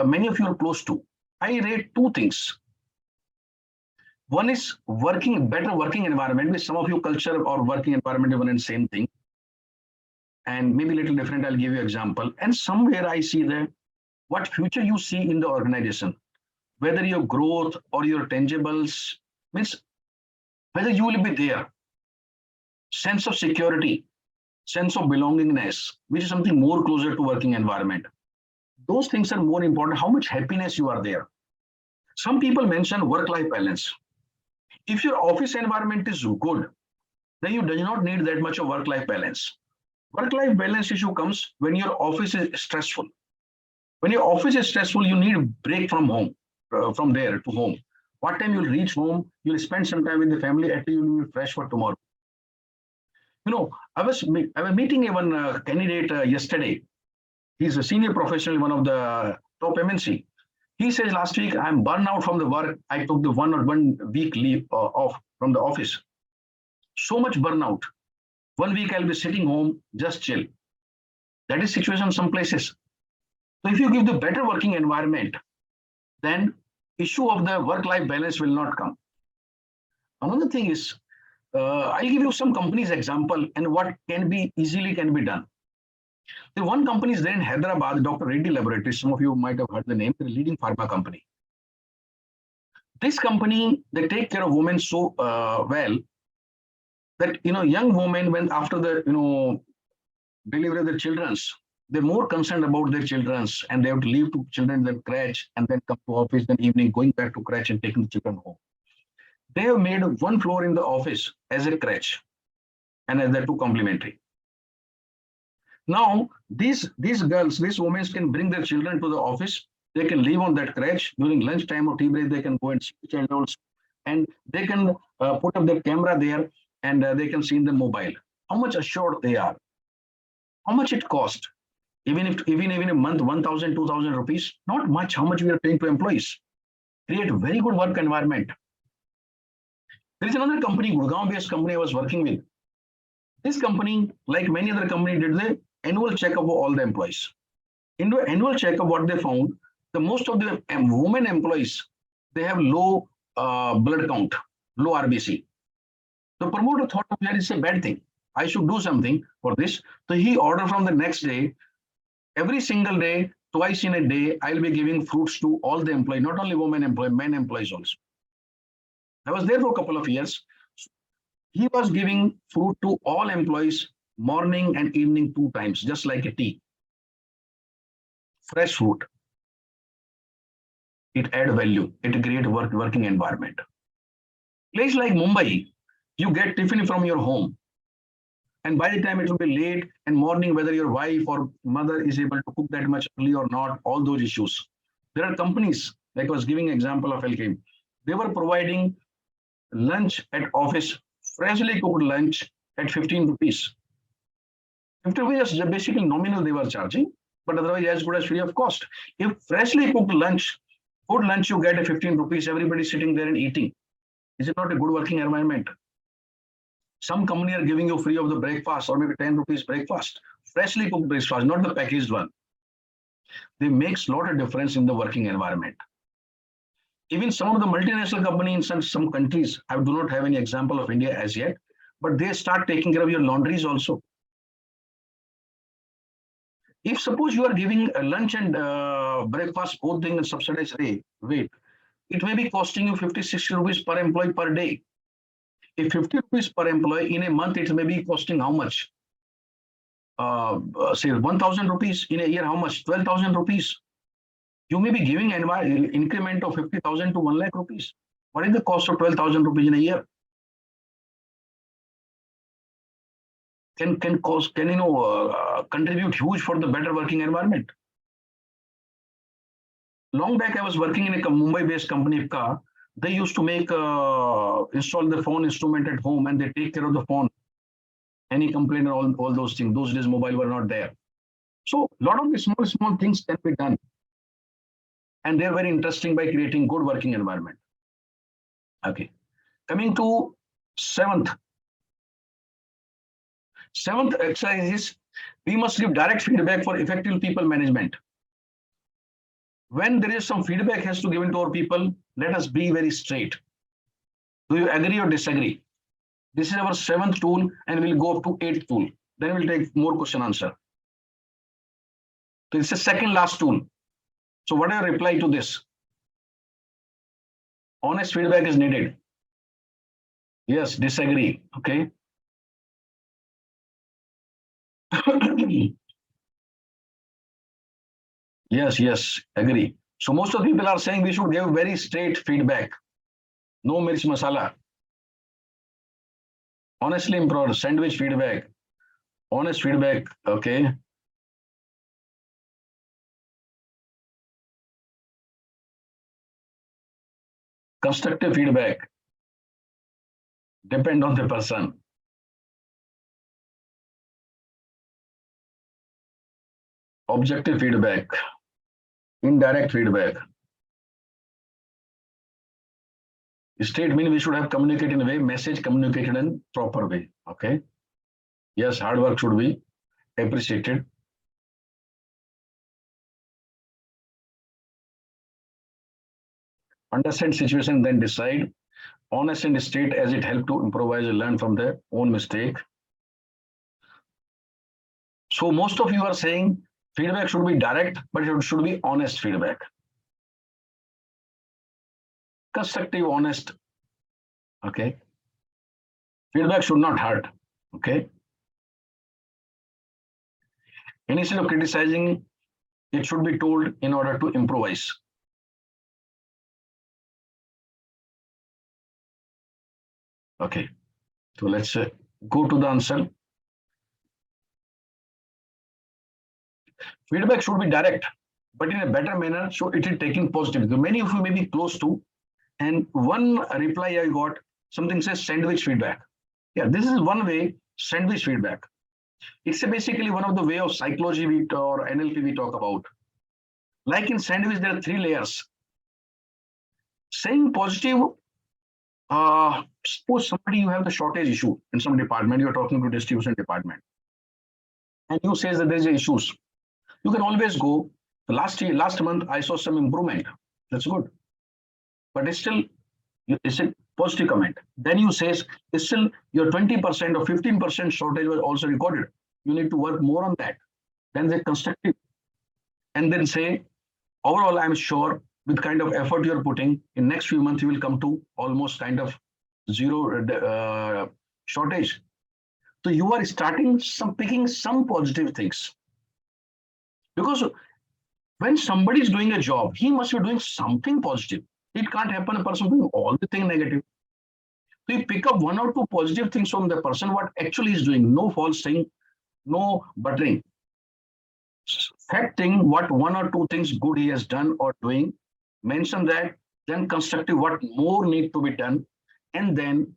many of you are close to. I rate 2 things. One is better working environment. With some of you, culture or working environment is one and same thing. And maybe a little different. I'll give you an example. And somewhere I see that what future you see in the organization, whether your growth or your tangibles, means whether you will be there. Sense of security, sense of belongingness, which is something more closer to working environment. Those things are more important. How much happiness you are there. Some people mention work-life balance. If your office environment is good, then you do not need that much of work-life balance. Work-life balance issue comes when your office is stressful. When your office is stressful, you need a break from home, from there to home. What time you'll reach home, you'll spend some time with the family, actually you'll be fresh for tomorrow. I was meeting one candidate yesterday. He's a senior professional in one of the top MNC. He says last week, I'm burned out from the work. I took the 1 week leave off from the office. So much burnout. 1 week I'll be sitting home, just chill. That is situation some places. So if you give the better working environment, then issue of the work-life balance will not come. Another thing is, I'll give you some companies example and what can be easily can be done. The one company is there in Hyderabad, Dr. Reddy Laboratories. Some of you might have heard the name. They're a leading pharma company. This company, they take care of women so well that young women, when after the delivery of their children's, they're more concerned about their children's, and they have to leave to children then crèche and then come to office, then evening going back to crèche and taking the children home. They have made one floor in the office as a crèche, and as the two complementary. Now, these girls, these women can bring their children to the office. They can leave on that crèche during lunchtime or tea break. They can go and see the child also, and they can put up their camera there, and they can see in the mobile how much assured they are, how much it cost. Even a month, 1,000, 2,000 rupees, not much. How much we are paying to employees? Create very good work environment. There is another company, Gurgaon-based company I was working with. This company, like many other companies, did the annual checkup of all the employees. In the annual checkup, what they found, the most of the women employees, they have low blood count, low RBC. The promoter thought that is a bad thing. I should do something for this. So he ordered from the next day, every single day, twice in a day, I'll be giving fruits to all the employees, not only women employees, men employees also. I was there for a couple of years. He was giving fruit to all employees morning and evening 2 times, just like a tea. Fresh fruit. It add value. It create working environment. Place like Mumbai, you get tiffin from your home. And by the time it will be late and morning, whether your wife or mother is able to cook that much early or not, all those issues. There are companies, like I was giving example of LKM, they were providing lunch at office, freshly cooked lunch at 15 rupees. 50 rupees is basically nominal they were charging, but otherwise as good as free of cost. If freshly cooked lunch, good lunch you get at 15 rupees, everybody sitting there and eating. Is it not a good working environment? Some company are giving you free of the breakfast or maybe 10 rupees breakfast, freshly cooked breakfast, not the packaged one. They makes a lot of difference in the working environment. Even some of the multinational companies in some countries, I do not have any example of India as yet, but they start taking care of your laundries also. If suppose you are giving a lunch and breakfast both thing in subsidized rate, it may be costing you 50, 60 rupees per employee per day. If 50 rupees per employee in a month, it may be costing how much? Say 1,000 rupees in a year, how much? 12,000 rupees. You may be giving an increment of 50,000 to 1 lakh rupees. What is the cost of 12,000 rupees in a year? Can contribute huge for the better working environment. Long back, I was working in a Mumbai-based company, IFCA. They used to make install the phone instrument at home, and they take care of the phone. Any complaint, all those things. Those days, mobile were not there. So a lot of the small things can be done, and they're very interesting by creating good working environment. Okay, coming to seventh exercise is we must give direct feedback for effective people management. When there is some feedback has to given to our people, let us be very straight. Do you agree or disagree? This is our 7th tool, and we'll go up to 8th tool. Then we'll take more question answer. So it's the second last tool. So what are your reply to this? Honest feedback is needed. Yes, disagree. Okay. Yes, agree. So most of the people are saying we should give very straight feedback. No mirch masala. Honestly improved, sandwich feedback. Honest feedback, okay. Constructive feedback. Depend on the person. Objective feedback. Indirect feedback. Straight means we should have communicated in a way, message communicated in proper way. Okay. Yes, hard work should be appreciated. Understand situation, then decide. honest and straight as it helps to improvise and learn from their own mistake. So most of you are saying feedback should be direct, but it should be honest feedback. Constructive, honest. Okay. Feedback should not hurt. Okay. Instead of criticizing, it should be told in order to improvise. Okay. So let's go to the answer. Feedback should be direct, but in a better manner, so it is taken positive. Many of you may be close to, and one reply I got, something says sandwich feedback. Yeah, this is one way, sandwich feedback. It's basically one of the way of psychology or NLP we talk about. Like in sandwich, there are 3 layers. Saying positive, suppose somebody you have the shortage issue in some department, you're talking to distribution department, and you say that there's issues. You can always go, last month, I saw some improvement. That's good. But it's still, it's a positive comment. Then you say, it's still your 20% or 15% shortage was also recorded. You need to work more on that. Then they constructive. And then say, overall, I'm sure with kind of effort you're putting, in next few months, you will come to almost kind of zero shortage. So you are starting picking some positive things. Because when somebody is doing a job, he must be doing something positive. It can't happen a person doing all the thing negative. So you pick up 1 or 2 positive things from the person, what actually is doing, no false thing, no buttering. Facting what 1 or 2 things good he has done or doing, mention that, then constructive what more need to be done, and then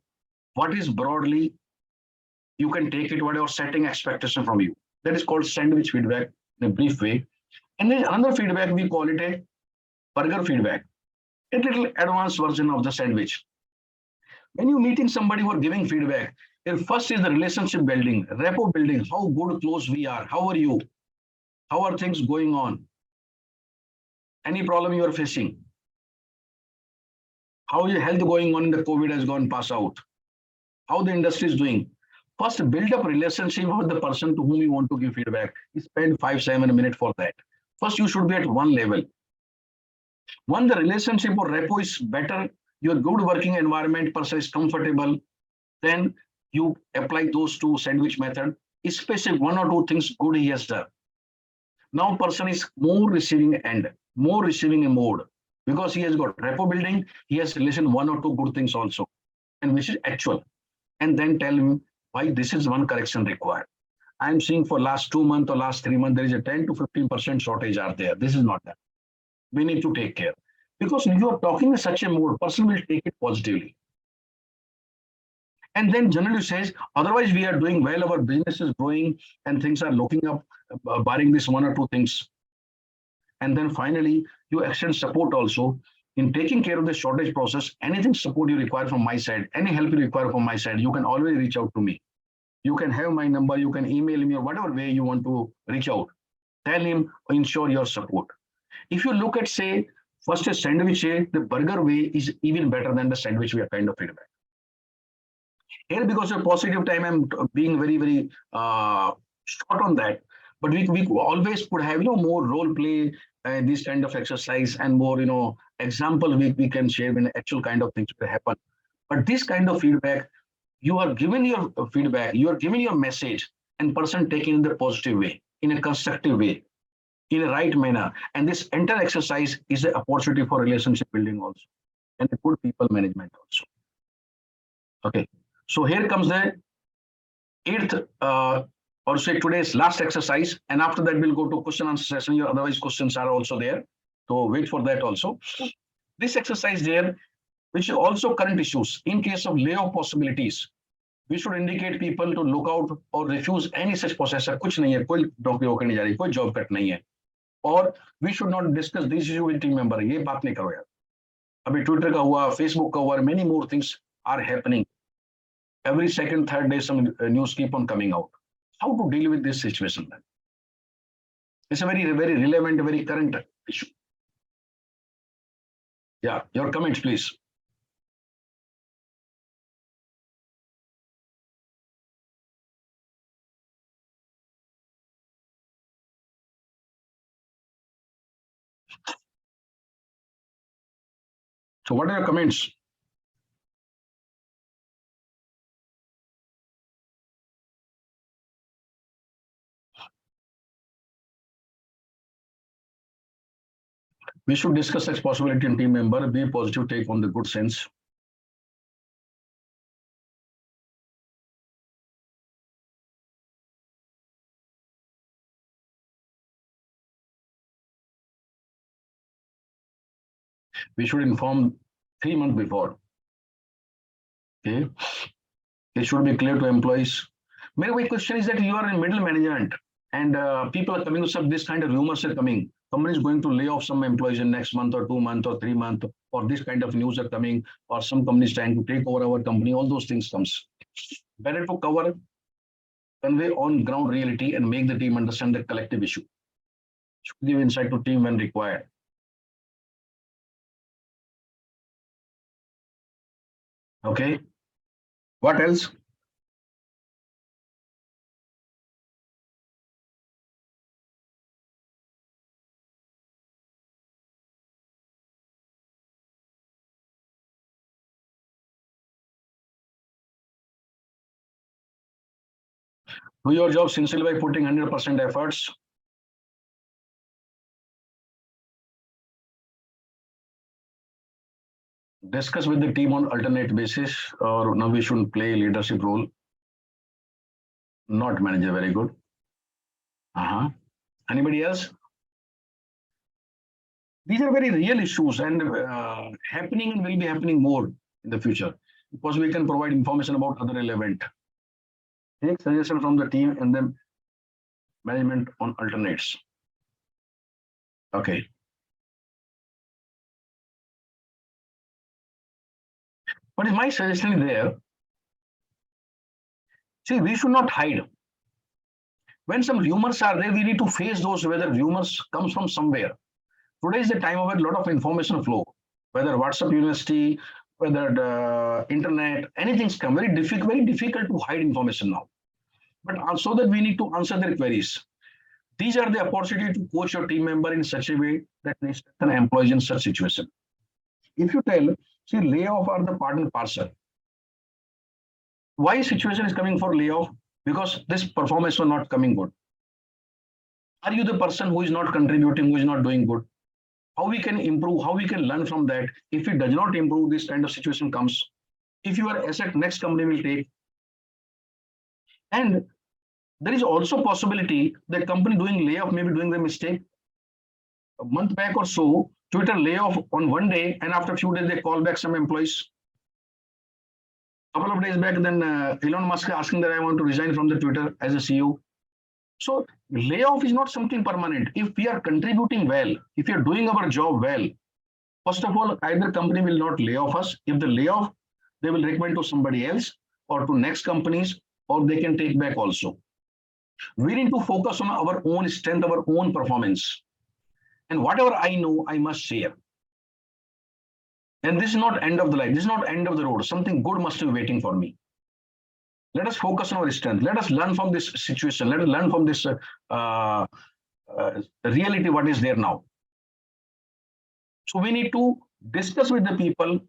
what is broadly, you can take it whatever setting expectation from you. That is called sandwich feedback in a brief way. And then another feedback, we call it a burger feedback, a little advanced version of the sandwich. When you're meeting somebody who are giving feedback, first is the relationship building, rapport building, how good, close we are, how are you, how are things going on, any problem you are facing, how is your health going on in the COVID has gone pass out, how the industry is doing. First, build up relationship with the person to whom you want to give feedback. You spend 5-7 minutes for that. First, you should be at one level. When the relationship or rapport is better, your good working environment, person is comfortable, then you apply those 2 sandwich method, especially 1 or 2 things good he has done. Now person is more receiving end, more receiving a mode, because he has got rapport building, he has listened 1 or 2 good things also, and which is actual. And then tell him why this is one correction required. I'm seeing for last 2 months or last 3 months, there is a 10 to 15% shortage are there. This is not that. We need to take care. Because if you are talking in such a mode, person will take it positively. And then generally says, otherwise we are doing well, our business is growing and things are looking up, barring this 1 or 2 things. And then finally, you extend support also in taking care of the shortage process. Anything support you require from my side, any help you require from my side, you can always reach out to me. You can have my number, you can email me or whatever way you want to reach out. Tell him, ensure your support. If you look at, say, first a sandwich, the burger way is even better than the sandwich way kind of feedback. Here, because of positive time, I'm being very, very short on that. But we always could have, more role play, this kind of exercise and more, example we can share when actual kind of things will happen. But this kind of feedback, you are giving your feedback, you are giving your message, and person taking in the positive way, in a constructive way, in a right manner. And this entire exercise is an opportunity for relationship building also, and a good people management also. Okay, so here comes the 8th or say today's last exercise, and after that we'll go to question answer session. Your otherwise questions are also there, so wait for that also. This exercise there, which is also current issues. In case of layoff possibilities, we should indicate people to look out or refuse any such process. कुछ नहीं है, कोई नौकरी वोकरी नहीं जा रही, कोई job cut नहीं है. और we should not discuss this issue with team member. ये बात नहीं करो यार. अभी ट्विटर का हुआ, फेसबुक का हुआ, many more things are happening. Every second, third day, some news keep on coming out. How to deal with this situation then? It's a very, very relevant, very current issue. Yeah, your comments, please. So what are your comments? We should discuss such possibility in team member, be positive, take on the good sense. We should inform 3 months before. Okay. It should be clear to employees. My question is that you are in middle management and people are coming to some this kind of rumors are coming. Company is going to lay off some employees in next month or 2 months or 3 months, or this kind of news are coming, or some companies trying to take over our company. All those things comes. Better to cover, convey on ground reality, and make the team understand the collective issue. Should give insight to team when required. Okay. What else? Do your job sincerely by putting 100% efforts. Discuss with the team on alternate basis, or now we should play leadership role. Not manager, very good. Anybody else? These are very real issues and happening and will be happening more in the future because we can provide information about other relevant. Take suggestion from the team and then management on alternates. Okay. What is my suggestion there? See, we should not hide. When some rumors are there, we need to face those, whether rumors comes from somewhere. Today is the time of a lot of information flow, whether WhatsApp University, whether the internet, anything's come. Very difficult to hide information now. But also that we need to answer their queries. These are the opportunity to coach your team member in such a way that they strengthen employees in such situation. If you tell, see, layoff are the part and parcel. Why situation is coming for layoff? Because this performance was not coming good. Are you the person who is not contributing, who is not doing good? How we can improve, how we can learn from that. If it does not improve, this kind of situation comes. If you are asset, next company will take. And there is also possibility that company doing layoff may be doing the mistake. A month back or so, Twitter layoff on one day, and after a few days they call back some employees. Couple of days back, then Elon Musk asking that I want to resign from the Twitter as a CEO. So layoff is not something permanent. If we are contributing well, if we are doing our job well, first of all, either company will not lay off us. If they lay off, they will recommend to somebody else or to next companies, or they can take back also. We need to focus on our own strength, our own performance. And whatever I know, I must share. And this is not end of the line. This is not end of the road. Something good must be waiting for me. Let us focus on our strength. Let us learn from this situation. Let us learn from this reality, what is there now. So we need to discuss with the people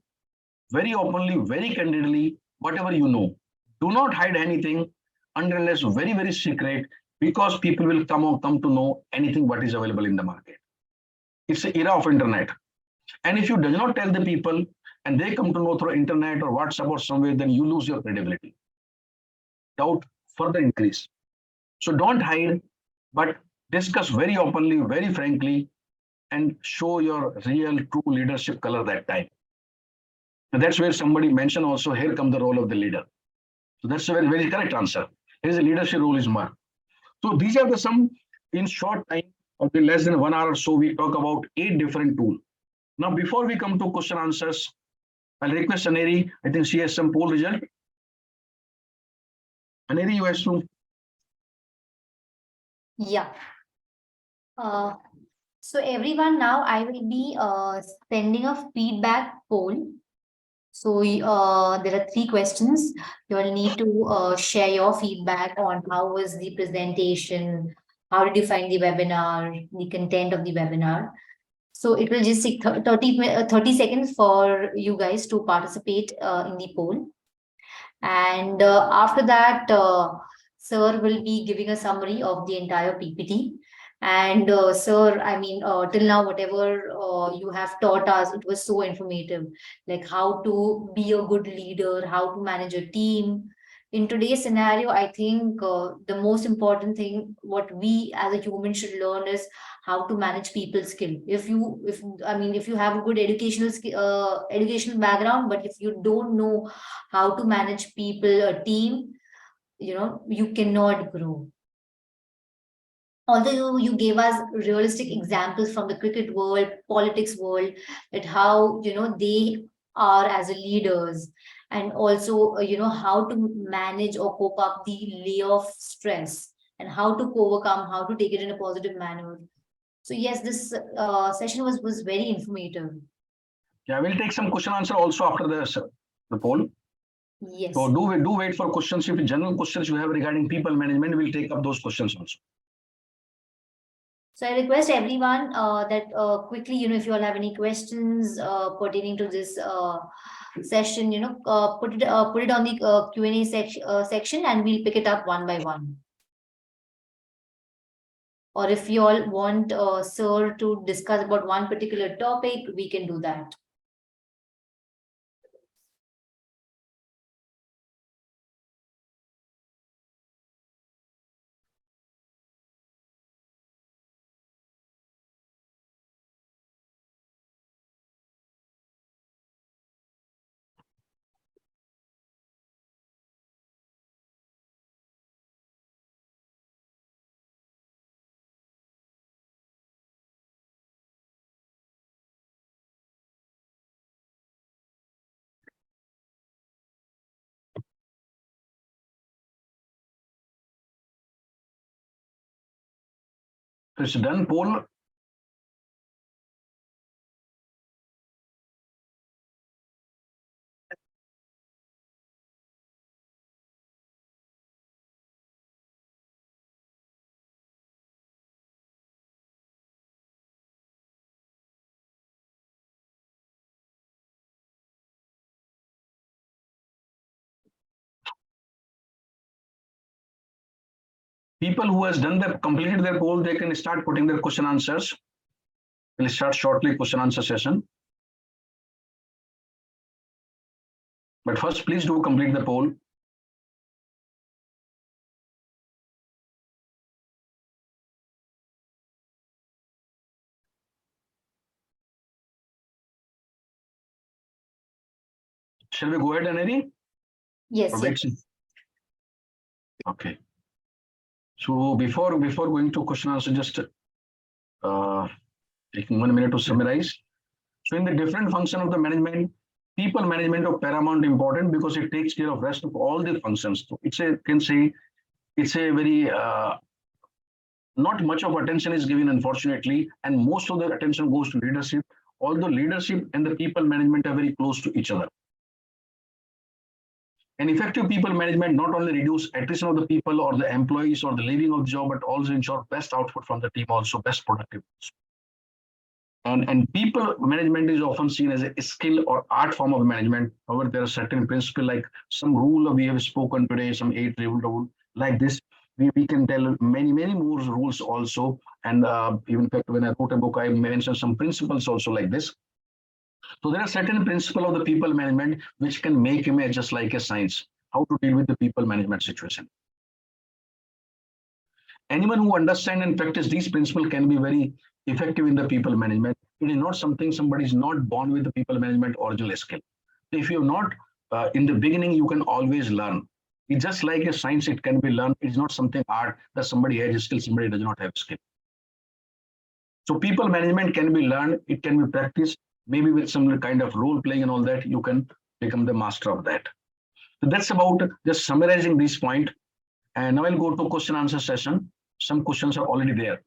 very openly, very candidly, whatever you know. Do not hide anything unless very secret, because people will come to know anything what is available in the market. It's the era of internet. And if you do not tell the people and they come to know through internet or WhatsApp or somewhere, then you lose your credibility. Doubt further increase. So don't hide, but discuss very openly, very frankly, and show your real true leadership color that time. And that's where somebody mentioned also, here comes the role of the leader. So that's a very correct answer. Here is the leadership role is more. So these are the some, in short time, of the less than 1 hour or so, we talk about 8 different tools. Now, before we come to question answers, I'll request Aneri, I think she has some poll result. Aneri, you have to. Yeah. So everyone, now I will be sending a feedback poll. So there are 3 questions. You will need to share your feedback on how was the presentation, how did you find the webinar, the content of the webinar. So it will just take 30 seconds for you guys to participate in the poll. And after that, sir will be giving a summary of the entire PPT. And sir, I mean, till now, whatever you have taught us, it was so informative. Like how to be a good leader, how to manage a team. In today's scenario, I think the most important thing what we as a human should learn is how to manage people skill. If I mean, if you have a good educational background, but if you don't know how to manage people, a team, you cannot grow. Although you gave us realistic examples from the cricket world, politics world, that how they are as a leaders, and also how to manage or cope up the layoff stress, and how to overcome, how to take it in a positive manner. So yes, this session was very informative. Yeah, we'll take some question answer also after the poll. Yes. So do wait for questions. If general questions you have regarding people management, we'll take up those questions also. So I request everyone that quickly, if you all have any questions pertaining to this session, put it on the Q&A section, and we'll pick it up one by one. Or if you all want sir to discuss about one particular topic, we can do that. So it's done poll. People who has done their completed their poll, they can start putting their question answers. We'll start shortly question answer session. But first, please do complete the poll. Shall we go ahead, Aneri? Yes. Or wait? Okay. So before going to question answer, just taking 1 minute to summarize. So in the different function of the management, people management of paramount important because it takes care of rest of all the functions. So it's a very not much of attention is given, unfortunately, and most of the attention goes to leadership. Although leadership and the people management are very close to each other. And effective people management not only reduce attrition of the people or the employees or the leaving of the job, but also ensure best output from the team, also best productive. And people management is often seen as a skill or art form of management. However, there are certain principles like some rule we have spoken today, some 8 rule like this. We can tell many more rules also. And even in fact, when I wrote a book, I mentioned some principles also like this. So there are certain principles of the people management which can make him just like a science, how to deal with the people management situation. Anyone who understand and practice these principles can be very effective in the people management. It is not something somebody is not born with the people management original skill. If you're not in the beginning, you can always learn. It's just like a science, it can be learned. It's not something art that somebody has a skill, somebody does not have skill. So people management can be learned, it can be practiced, maybe with some kind of role playing and all that, you can become the master of that. So that's about just summarizing this point. And now I'll go to question answer session. Some questions are already there.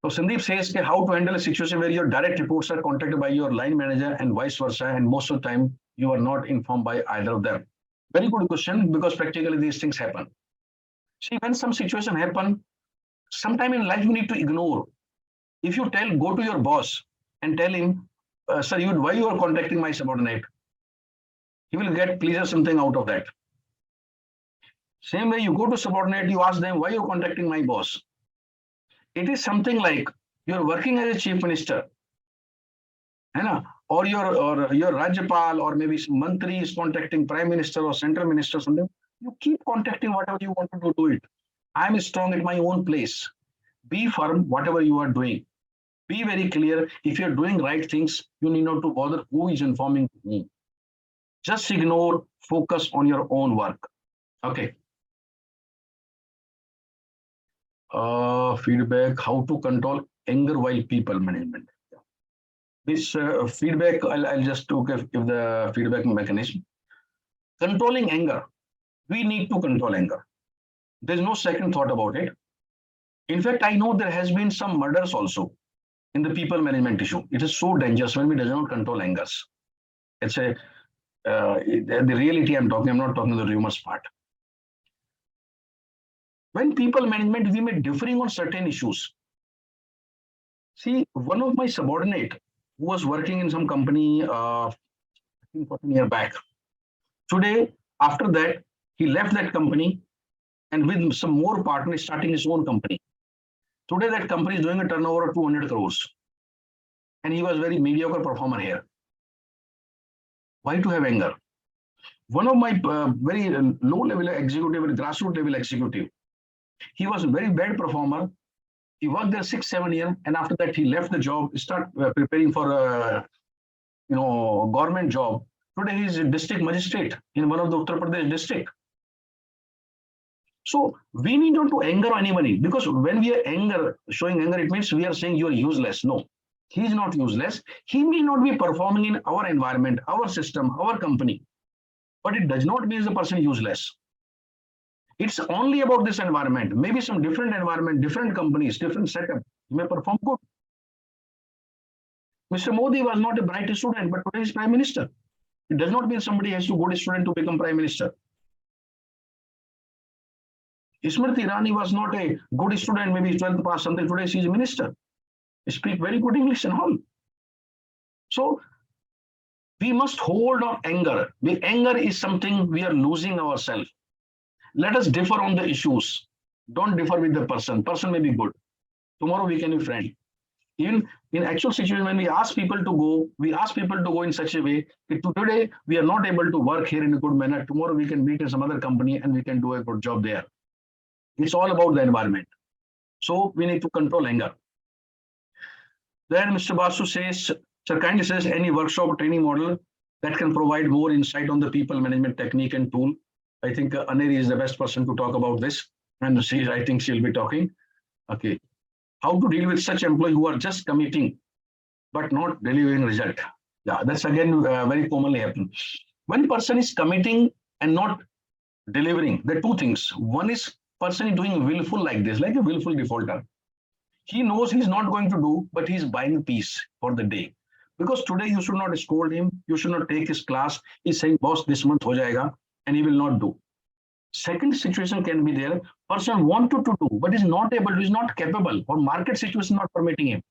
So Sandeep says how to handle a situation where your direct reports are contacted by your line manager and vice versa, and most of the time you are not informed by either of them. Very good question, because practically these things happen. See, when some situation happen, sometime in life you need to ignore. If you go to your boss and tell him, sir, why you are contacting my subordinate? He will get pleasure something out of that. Same way, you go to subordinate, you ask them, why you are contacting my boss? It is something like you're working as a chief minister, or your Rajyapal, or maybe some mantri is contacting prime minister or central minister, something. You keep contacting whatever you want to do it. I'm strong at my own place. Be firm, whatever you are doing. Be very clear. If you're doing right things, you need not to bother who is informing whom. Just ignore, focus on your own work. Okay. Feedback, how to control anger while people management. This feedback, I'll just give the feedback mechanism. Controlling anger. We need to control anger. There's no second thought about it. In fact, I know there has been some murders also in the people management issue. It is so dangerous when we do not control angers. It's the reality I'm talking. I'm not talking the rumors part. When people management, we may differing on certain issues. See, one of my subordinate who was working in some company, I think 14 years back. Today, after that, he left that company and with some more partners starting his own company. Today, that company is doing a turnover of 200 crores. And he was very mediocre performer here. Why to have anger? One of my very low level executive, grassroots level executive, he was a very bad performer. He worked there 6-7 years, and after that he left the job, start preparing for a government job. Today he is a district magistrate in one of the Uttar Pradesh district. So we need not to anger anybody, because when we are showing anger, it means we are saying you are useless. No, he is not useless. He may not be performing in our environment, our system, our company, but it does not mean the person useless. It's only about this environment. Maybe some different environment, different companies, different setup, you may perform good. Mr. Modi was not a bright student, but today is prime minister. It does not mean somebody has to go to student to become prime minister. Smriti Irani was not a good student, maybe 12th pass something. Today she is a minister. Speak very good English and all. So we must hold on anger. The anger is something we are losing ourselves. Let us differ on the issues. Don't differ with the person. Person may be good. Tomorrow we can be friends. Even in actual situation, when we ask people to go, we ask people to go in such a way that today we are not able to work here in a good manner. Tomorrow we can meet in some other company and we can do a good job there. It's all about the environment. So we need to control anger. Then Mr. Basu says, Sir kindly says, any workshop or training model that can provide more insight on the people management technique and tool. I think Aneri is the best person to talk about this. And I think she'll be talking. Okay. How to deal with such employees who are just committing, but not delivering result. Yeah, that's again very commonly happen. When person is committing and not delivering, there are two things. One is person is doing willful like this, like a willful defaulter. He knows he's not going to do, but he's buying peace for the day. Because today you should not scold him, you should not take his class. He's saying, boss, this month ho jayega, and he will not do. Second situation can be there, person wanted to do, but is not able to, is not capable, or market situation not permitting him.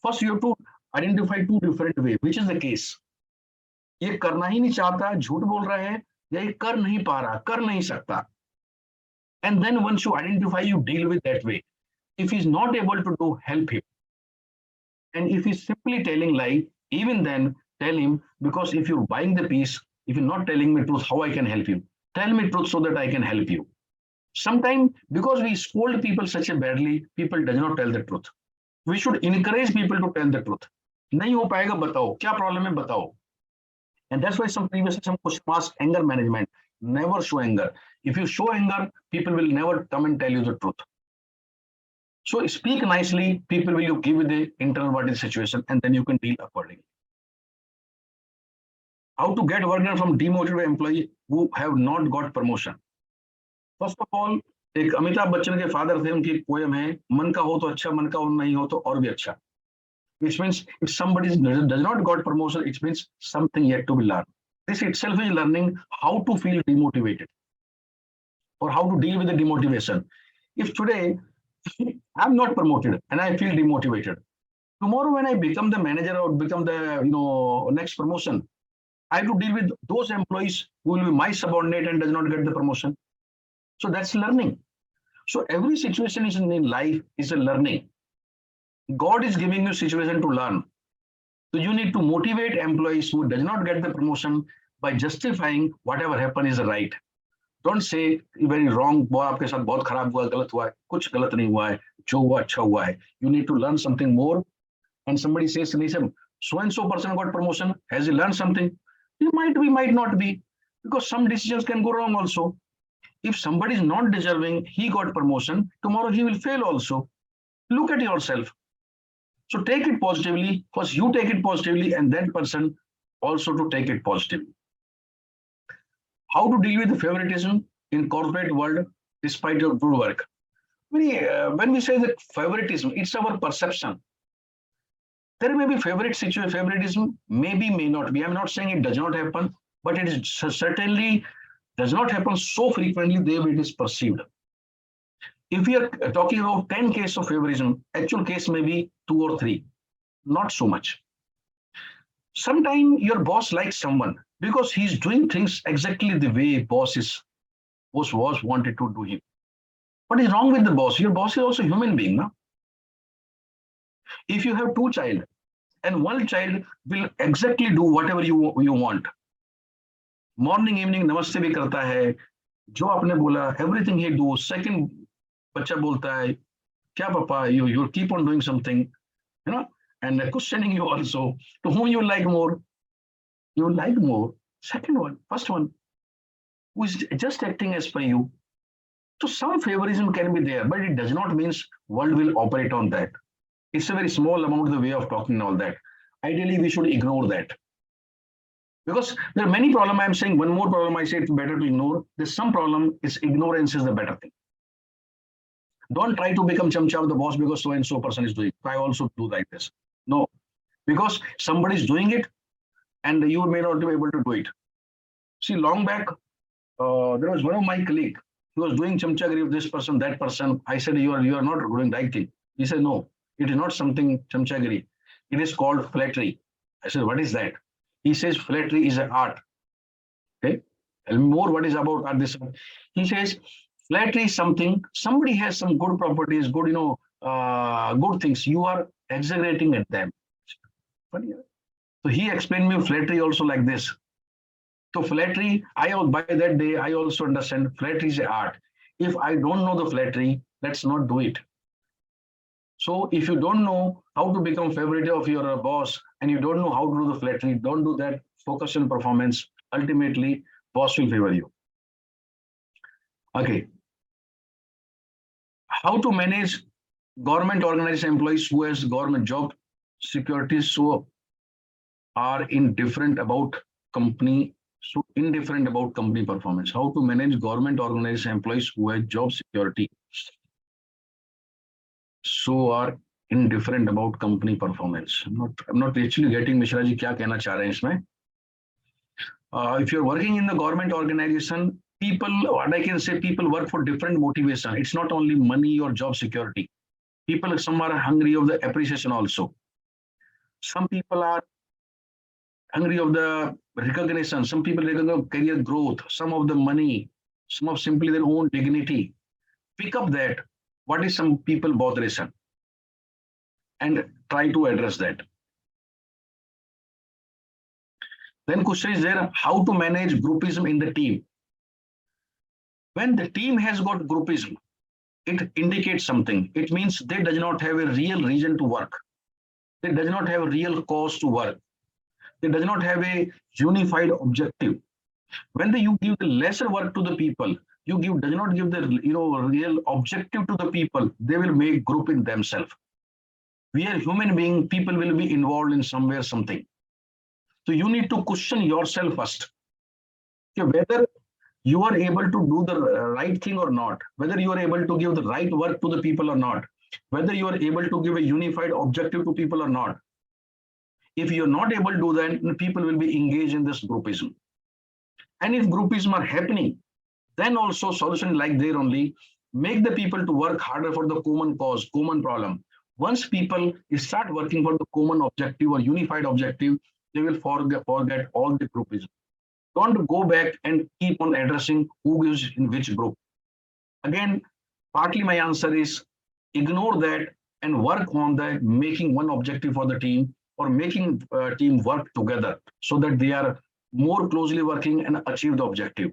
First, you have to identify two different ways, which is the case. ये करना ही नहीं चाहता, झूठ बोल रहा है, या ये कर नहीं पा रहा, कर नहीं सकता. And then once you identify, you deal with that way. If he's not able to do, help him. And if he's simply telling lie, even then tell him, because if you're buying the piece, if you're not telling me truth, how I can help you? Tell me truth so that I can help you. Sometimes because we scold people such a badly, people does not tell the truth. We should encourage people to tell the truth. नहीं हो पाएगा बताओ, क्या problem है बताओ. And that's why some previous some question asked anger management. Never show anger. If you show anger, people will never come and tell you the truth. So speak nicely, people will give you the internal what is the situation, and then you can deal accordingly. How to get work done from demotivated employee who have not got promotion. First of all, एक अमिताभ बच्चन के father थे, उनकी poem है, मन का हो तो अच्छा, मन का नहीं हो तो और भी अच्छा. Which means if somebody does not got promotion, it means something yet to be learned. This itself is learning how to feel demotivated or how to deal with the demotivation. If today I'm not promoted and I feel demotivated, Tomorrow, when I become the manager or become the next promotion, I have to deal with those employees who will be my subordinate and does not get the promotion. So that's learning. So every situation is in life is a learning. God is giving you situation to learn. So you need to motivate employees who does not get the promotion by justifying whatever happened is right. Don't say very wrong. वो आपके साथ बहुत खराब हुआ, गलत हुआ है, कुछ गलत नहीं हुआ है, जो हुआ अच्छा हुआ है. You need to learn something more. And somebody says, listen, so and so person got promotion. Has he learned something? He might be, might not be, because some decisions can go wrong also. If somebody is not deserving, he got promotion. Tomorrow he will fail also. Look at yourself. So take it positively. First, you take it positively, and that person also to take it positively. How to deal with the favoritism in corporate world despite your good work? When we say that favoritism, it's our perception. There may be favoritism, maybe, may not be. I'm not saying it does not happen, but it is certainly does not happen so frequently the way it is perceived. If we are talking about 10 cases of favorism, actual case may be 2 or 3, not so much. Sometimes your boss likes someone because he's doing things exactly the way boss was wanted to do him. What is wrong with the boss? Your boss is also a human being, no? If you have 2 child and one child will exactly do whatever you want, morning evening namaste bhi karta hai, jo aapne bola everything he do. Second बच्चा बोलता है क्या पापा, you keep on doing something, and questioning you also. To whom you like more? You like more second one, first one, who is just acting as per you. So some favorism can be there, but it does not mean world will operate on that. It's a very small amount, the way of talking and all that. Ideally, we should ignore that. Because there are many problems. I'm saying one more problem, I say it's better to ignore. There's some problem, is ignorance is the better thing. Don't try to become chamcha of the boss because so and so person is doing it. I also do like this. No, because somebody is doing it and you may not be able to do it. See, long back, there was one of my colleague. He was doing chamchagiri with this person, that person. I said, you are not doing right thing. He said, no, it is not something chamchagiri. It is called flattery. I said, what is that? He says, flattery is an art. Okay, tell me more. What is about art? This. He says, flattery is something, somebody has some good properties, good, good things. You are exaggerating at them. So he explained me flattery also like this. So flattery, by that day, I also understand flattery is art. If I don't know the flattery, let's not do it. So if you don't know how to become favorite of your boss and you don't know how to do the flattery, don't do that. Focus on performance. Ultimately, boss will favor you. Okay. How to manage government organized employees who has government job security so are indifferent about company performance. How to manage government organized employees who have job security so are indifferent about company performance. I'm not actually getting Mishra ji kya कहना चाह रहे हैं इसमें. If you're working in the government organization, what I can say, people work for different motivation. It's not only money or job security. People, some are hungry of the appreciation also. Some people are hungry of the recognition. Some people recognize career growth, some of the money, some of simply their own dignity. Pick up that. What is some people botheration? And try to address that. Then question is there, how to manage groupism in the team? When the team has got groupism, it indicates something. It means they does not have a real reason to work. They does not have a real cause to work. They does not have a unified objective. When you give the lesser work to the people, does not give the real objective to the people, they will make group in themselves. We are human beings, people will be involved in somewhere, something. So you need to question yourself first. Whether you are able to do the right thing or not, whether you are able to give the right work to the people or not, whether you are able to give a unified objective to people or not. If you're not able to do that, then people will be engaged in this groupism. And if groupism are happening, then also solution like there only, make the people to work harder for the common cause, common problem. Once people start working for the common objective or unified objective, they will forget all the groupism. Don't go back and keep on addressing who is in which group. Again, partly my answer is ignore that and work on the making one objective for the team or making team work together so that they are more closely working and achieve the objective.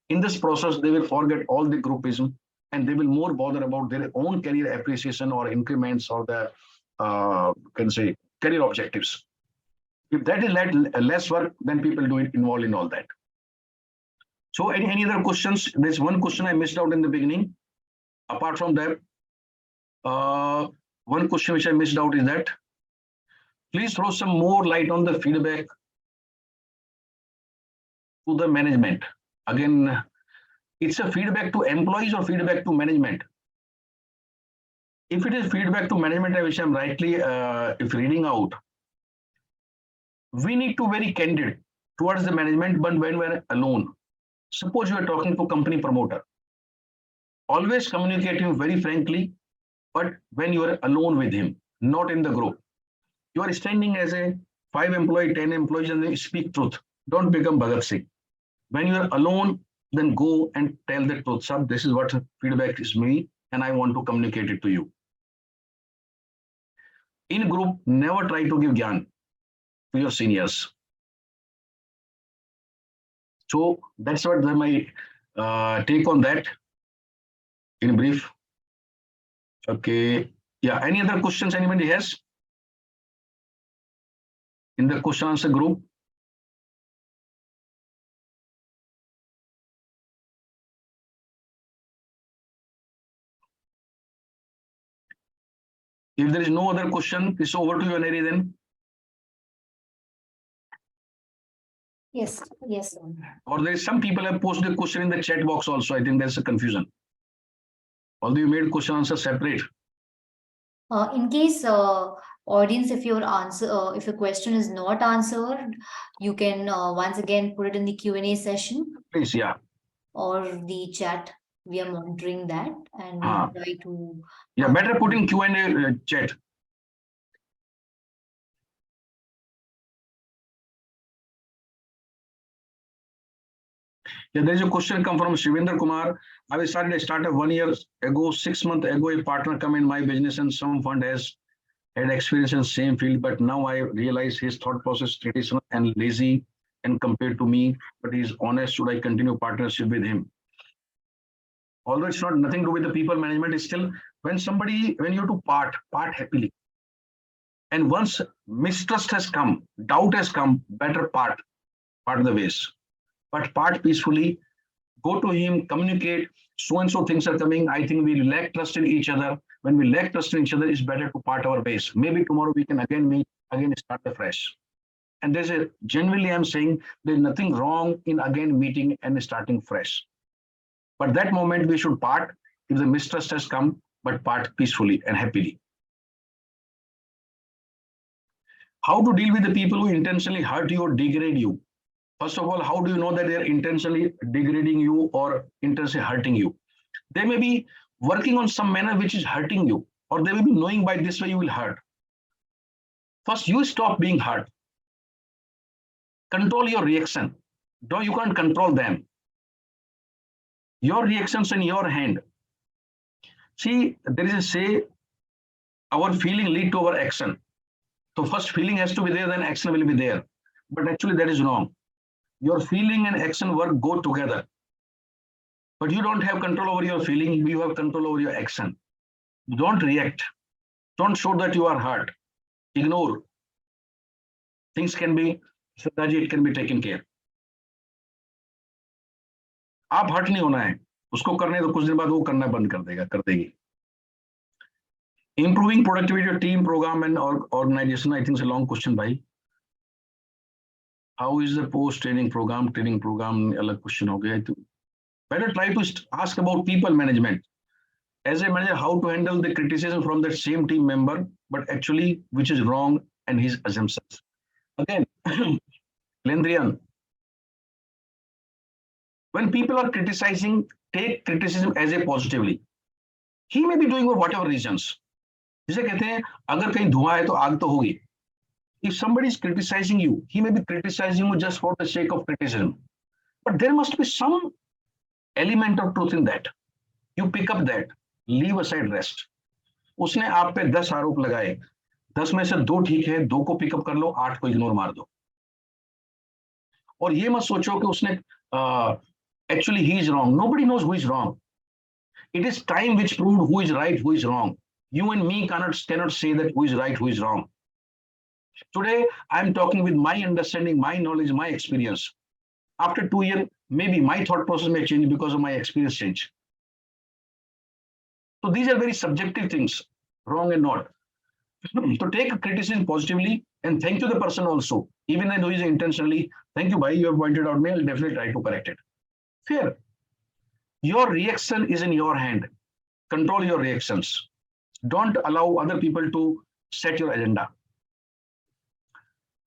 In this process, they will forget all the groupism and they will more bother about their own career appreciation or increments or the can say career objectives. If that is less work, then people do it involved in all that. So any other questions? There's one question I missed out in the beginning. Apart from that, one question which I missed out is that please throw some more light on the feedback to the management. Again, it's a feedback to employees or feedback to management. If it is feedback to management, which I'm rightly if reading out, we need to very candid towards the management, but when we're alone. Suppose you are talking to company promoter. Always communicate him very frankly, but when you are alone with him, not in the group. You are standing as a 5 employee, 10 employees, and they speak truth. Don't become Bhagat Singh. When you are alone, then go and tell the truth. Sir, this is what feedback is me, and I want to communicate it to you. In group, never try to give gyan to your seniors. So that's what my take on that in brief. Okay. Yeah. Any other questions anybody has in the question answer group? If there is no other question, it's over to you, Aneri, then. Yes, yes. Or there is some people have posted a question in the chat box also. I think there's a confusion. Although you made question answer separate. In case audience, if your answer, if your question is not answered, you can once again put it in the Q&A session. Please, yeah. Or the chat. We are monitoring that and we'll try to. Yeah, better put in Q&A chat. Yeah, there is a question come from Shivendra Kumar. I started a startup 1 year ago, 6 months ago, a partner come in my business and some fund has had experience in the same field, but now I realize his thought process traditional and lazy and compared to me, but he's honest. Should I continue partnership with him? Although it's not nothing to do with the people management, is still when you have to part happily. And once mistrust has come, doubt has come, better part the ways. But part peacefully, go to him, communicate, so and so things are coming. I think we lack trust in each other. When we lack trust in each other, it's better to part our ways. Maybe tomorrow we can again meet, again start afresh. And genuinely I'm saying there's nothing wrong in again meeting and starting fresh. But that moment we should part if the mistrust has come, but part peacefully and happily. How to deal with the people who intentionally hurt you or degrade you? First of all, how do you know that they're intentionally degrading you or intentionally hurting you? They may be working on some manner which is hurting you, or they may be knowing by this way you will hurt. First, you stop being hurt. Control your reaction. You can't control them. Your reactions in your hand. See, there is a say, our feeling lead to our action. So first feeling has to be there, then action will be there. But actually that is wrong. Your feeling and action work go together. But you don't have control over your feeling, you have control over your action. Don't react. Don't show that you are hurt. Ignore. Things can be, it can be taken care. आप hurt नहीं होना है, उसको करने तो कुछ दिन बाद वो करना बंद कर देगी. Improving productivity of team, program and organization. I think it's a long question, bhai. How is the post training program? Training program, अलग question हो गया. Better try to ask about people management. As a manager, how to handle the criticism from that same team member, but actually which is wrong and his assumptions. Again, Lendrian, when people are criticizing, take criticism as a positively. He may be doing for whatever reasons. जिसे कहते हैं अगर कहीं धुआं है तो आग तो होगी. If somebody is criticizing you, he may be criticizing you just for the sake of criticism, but there must be some element of truth in that. You pick up that, leave aside rest. उसने आप पे 10 आरोप लगाए, 10 में से 2 ठीक है, 2 को पिकअप कर लो, 8 को इग्नोर मार दो. और ये मत सोचो कि उसने actually he is wrong. Nobody knows who is wrong. It is time which proved who is right, who is wrong. You and me cannot say that who is right, who is wrong. Today, I'm talking with my understanding, my knowledge, my experience. After 2 years, maybe my thought process may change because of my experience change. So these are very subjective things, wrong and not. So take criticism positively and thank you the person also, even though he is intentionally. Thank you, bhai, you have pointed out me. I'll definitely try to correct it. Fair. Your reaction is in your hand. Control your reactions. Don't allow other people to set your agenda.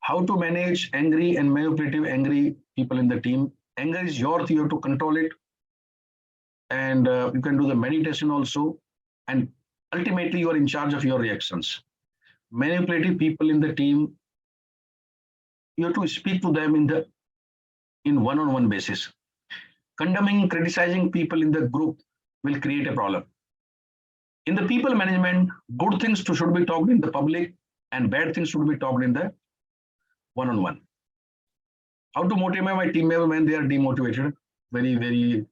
How to manage angry and manipulative angry people in the team. Anger is yours, you have to control it. And you can do the meditation also. And ultimately, you are in charge of your reactions. Manipulative people in the team, you have to speak to them in one-on-one basis. Condemning, criticizing people in the group will create a problem. In the people management, good things should be talked in the public and bad things should be talked in the one-on-one. How to motivate my team member when they are demotivated? Very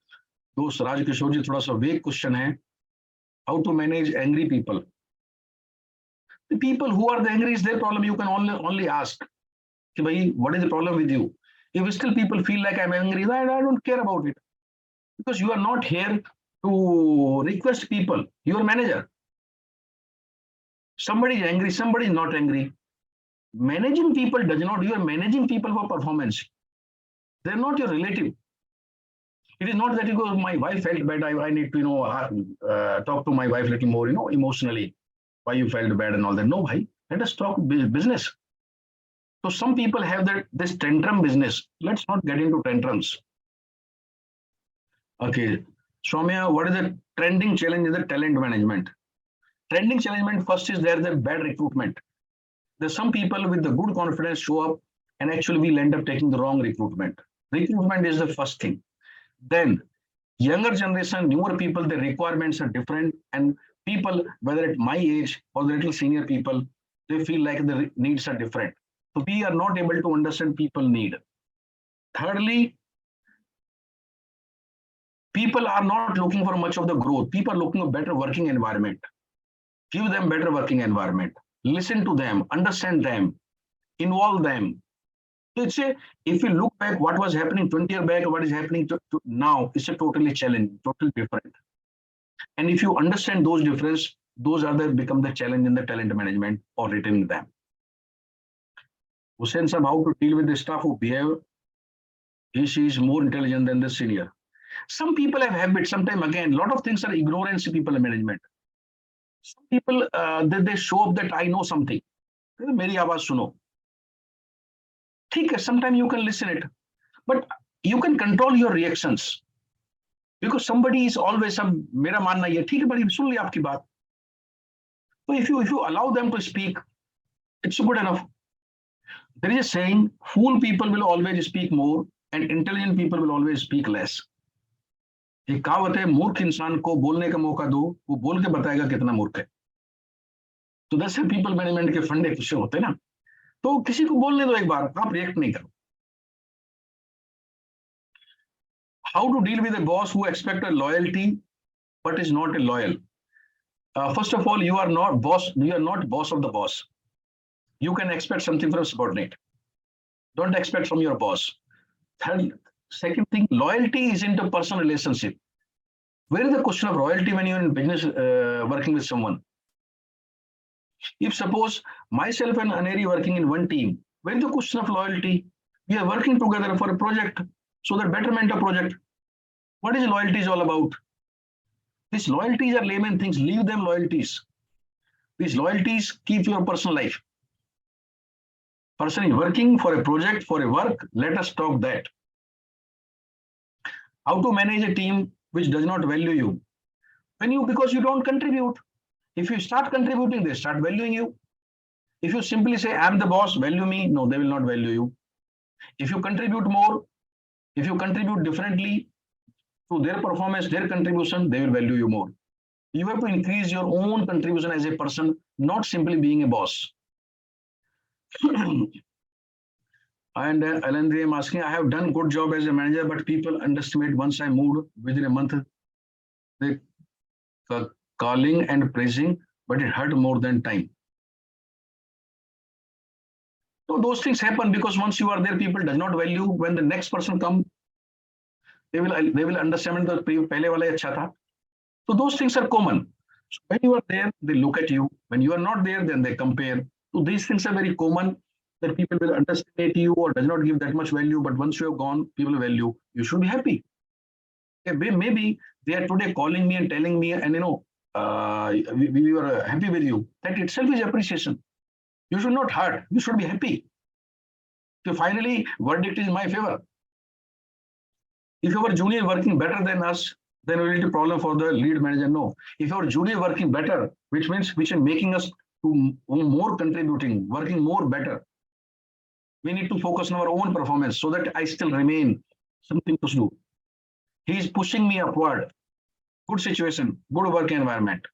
दोस्त राजकिशोर जी, थोड़ा सा वेग question है. How to manage angry people? The people who are the angry is their problem. You can only ask, what is the problem with you? If still people feel like I'm angry, I don't care about it. Because you are not here to request people. You are manager. Somebody is angry, somebody is not angry. Managing people does not, you are managing people for performance. They're not your relative. It is not that you go, my wife felt bad, I need to, talk to my wife a little more, emotionally. Why you felt bad and all that. No, bhai, let us talk business. So some people have this tantrum business. Let's not get into tantrums. Okay, Soumya, what is the trending challenge in the talent management? Trending challenge first is there the bad recruitment. There's some people with the good confidence show up and actually we'll end up taking the wrong recruitment. Recruitment is the first thing. Then younger generation, newer people, the requirements are different, and people, whether at my age or the little senior people, they feel like the needs are different. So we are not able to understand people need. Thirdly, people are not looking for much of the growth. People are looking for better working environment. Give them better working environment. Listen to them, understand them, involve them. So it's if you look back what was happening 20 years back, what is happening to now, it's a totally challenge, totally different. And if you understand those differences, those are become the challenge in the talent management or retaining them. Hussain Sahab, how to deal with the staff who behave, she is more intelligent than the senior. Some people have habits, sometimes again, a lot of things are ignorance in people management. Some people, they show up that I know something. Meri awaaz suno. Sometimes you can listen it, but you can control your reactions because somebody is always मेरा मानना ये ठीक है बड़ी सुन ली आपकी बात. So if you allow them to speak, it's good enough. There is a saying, fool people will always speak more and intelligent people will always speak less. एक कहावत है, मूर्ख इंसान को बोलने का मौका दो, वो बोल के बताएगा कितना मूर्ख है. तो दस पीपल मैनेजमेंट के फंडे कुछ होते हैं ना, तो किसी को बोलने दो एक बार, आप रिएक्ट नहीं करो. How to deal with a boss who expects a loyalty but is not a loyal? First of all, you are not boss. You are not boss of the boss. You can expect something from a subordinate. Don't expect from your boss. Second thing, loyalty is into personal relationship. Where is the question of loyalty when you're in business working with someone? If suppose myself and Aneri working in one team, where is the question of loyalty? We are working together for a project, so that betterment of project. What is loyalty is all about? These loyalties are layman things. Leave them loyalties. These loyalties keep your personal life. Person is working for a project, for a work. Let us talk that. How to manage a team which does not value you? Because you don't contribute. If you start contributing, they start valuing you. If you simply say, I'm the boss, value me, no, they will not value you. If you contribute more, if you contribute differently to their performance, their contribution, they will value you more. You have to increase your own contribution as a person, not simply being a boss. And Alan, I'm asking, I have done good job as a manager, but people underestimate once I moved within a month, they calling and praising, but it hurt more than time. So those things happen because once you are there, people does not value. When the next person come, they will understand that pehle wala acha tha. So those things are common. So when you are there, they look at you. When you are not there, then they compare. So these things are very common, that people will underestimate you or does not give that much value. But once you have gone, people value. You should be happy. Maybe they are today calling me and telling me, and we were happy with you. That itself is appreciation. You should not hurt. You should be happy. So finally, verdict is in my favor. If our junior working better than us, then we will be a problem for the lead manager. No. If our junior working better, which is making us to more contributing, working more better, we need to focus on our own performance so that I still remain something to do. He is pushing me upward. Good situation, good work environment.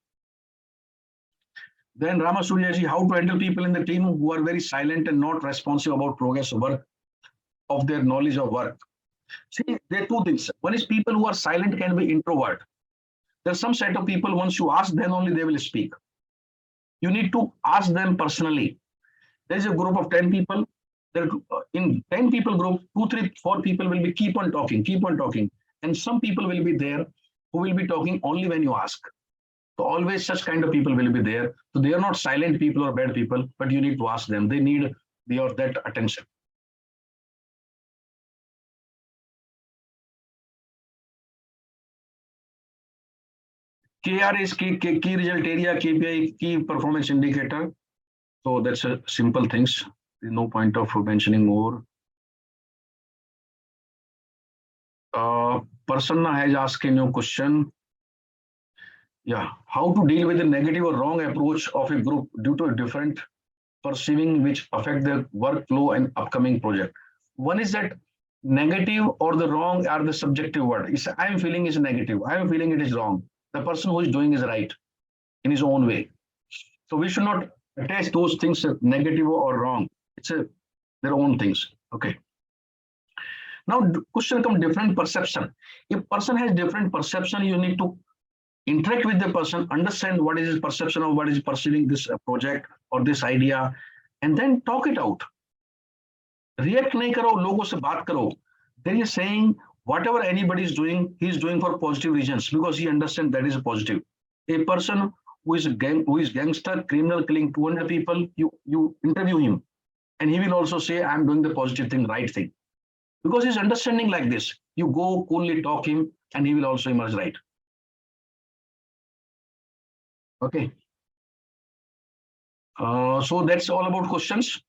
Then Rama Suryaji, how to handle people in the team who are very silent and not responsive about progress work of their knowledge of work. See, there are two things. One is people who are silent can be introvert. There's some set of people, once you ask, then only they will speak. You need to ask them personally. There's a group of 10 people. There, in 10 people group, 2, 3, 4 people will be keep on talking. And some people will be there who will be talking only when you ask. So always such kind of people will be there. So they are not silent people or bad people, but you need to ask them. They need that attention. KR is key result area, KPI, key performance indicator. So that's a simple things. There's no point of mentioning more. Prasanna has asked a new question. Yeah, how to deal with the negative or wrong approach of a group due to a different perceiving which affect the workflow and upcoming project. One is that negative or the wrong are the subjective word. I'm feeling is negative. I'm feeling it is wrong. The person who is doing is right in his own way. So we should not attach those things negative or wrong. It's their own things. Okay. Now question comes different perception. If person has different perception, you need to interact with the person, understand what is his perception of what is perceiving this project or this idea, and then talk it out. React nahi karo, logo se baat karo. Then you're saying whatever anybody is doing, he is doing for positive reasons because he understands that is a positive. A person who is gangster, criminal, killing 200 people, you interview him, and he will also say, I'm doing the positive thing, right thing. Because he's understanding like this. You go coolly talk him, and he will also emerge right. Okay. So that's all about questions.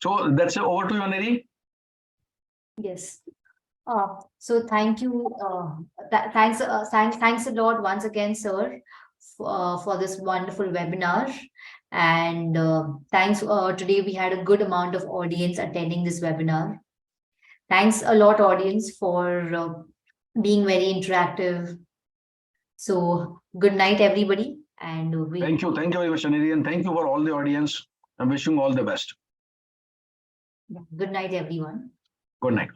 So that's it. Over to you, Neri. Yes. So thank you. Thanks a lot once again, sir, for this wonderful webinar. And thanks. Today we had a good amount of audience attending this webinar. Thanks a lot, audience, for being very interactive. So good night, everybody. And thank you very much, Neri, and thank you for all the audience. I'm wishing all the best. Good night, everyone. Good night.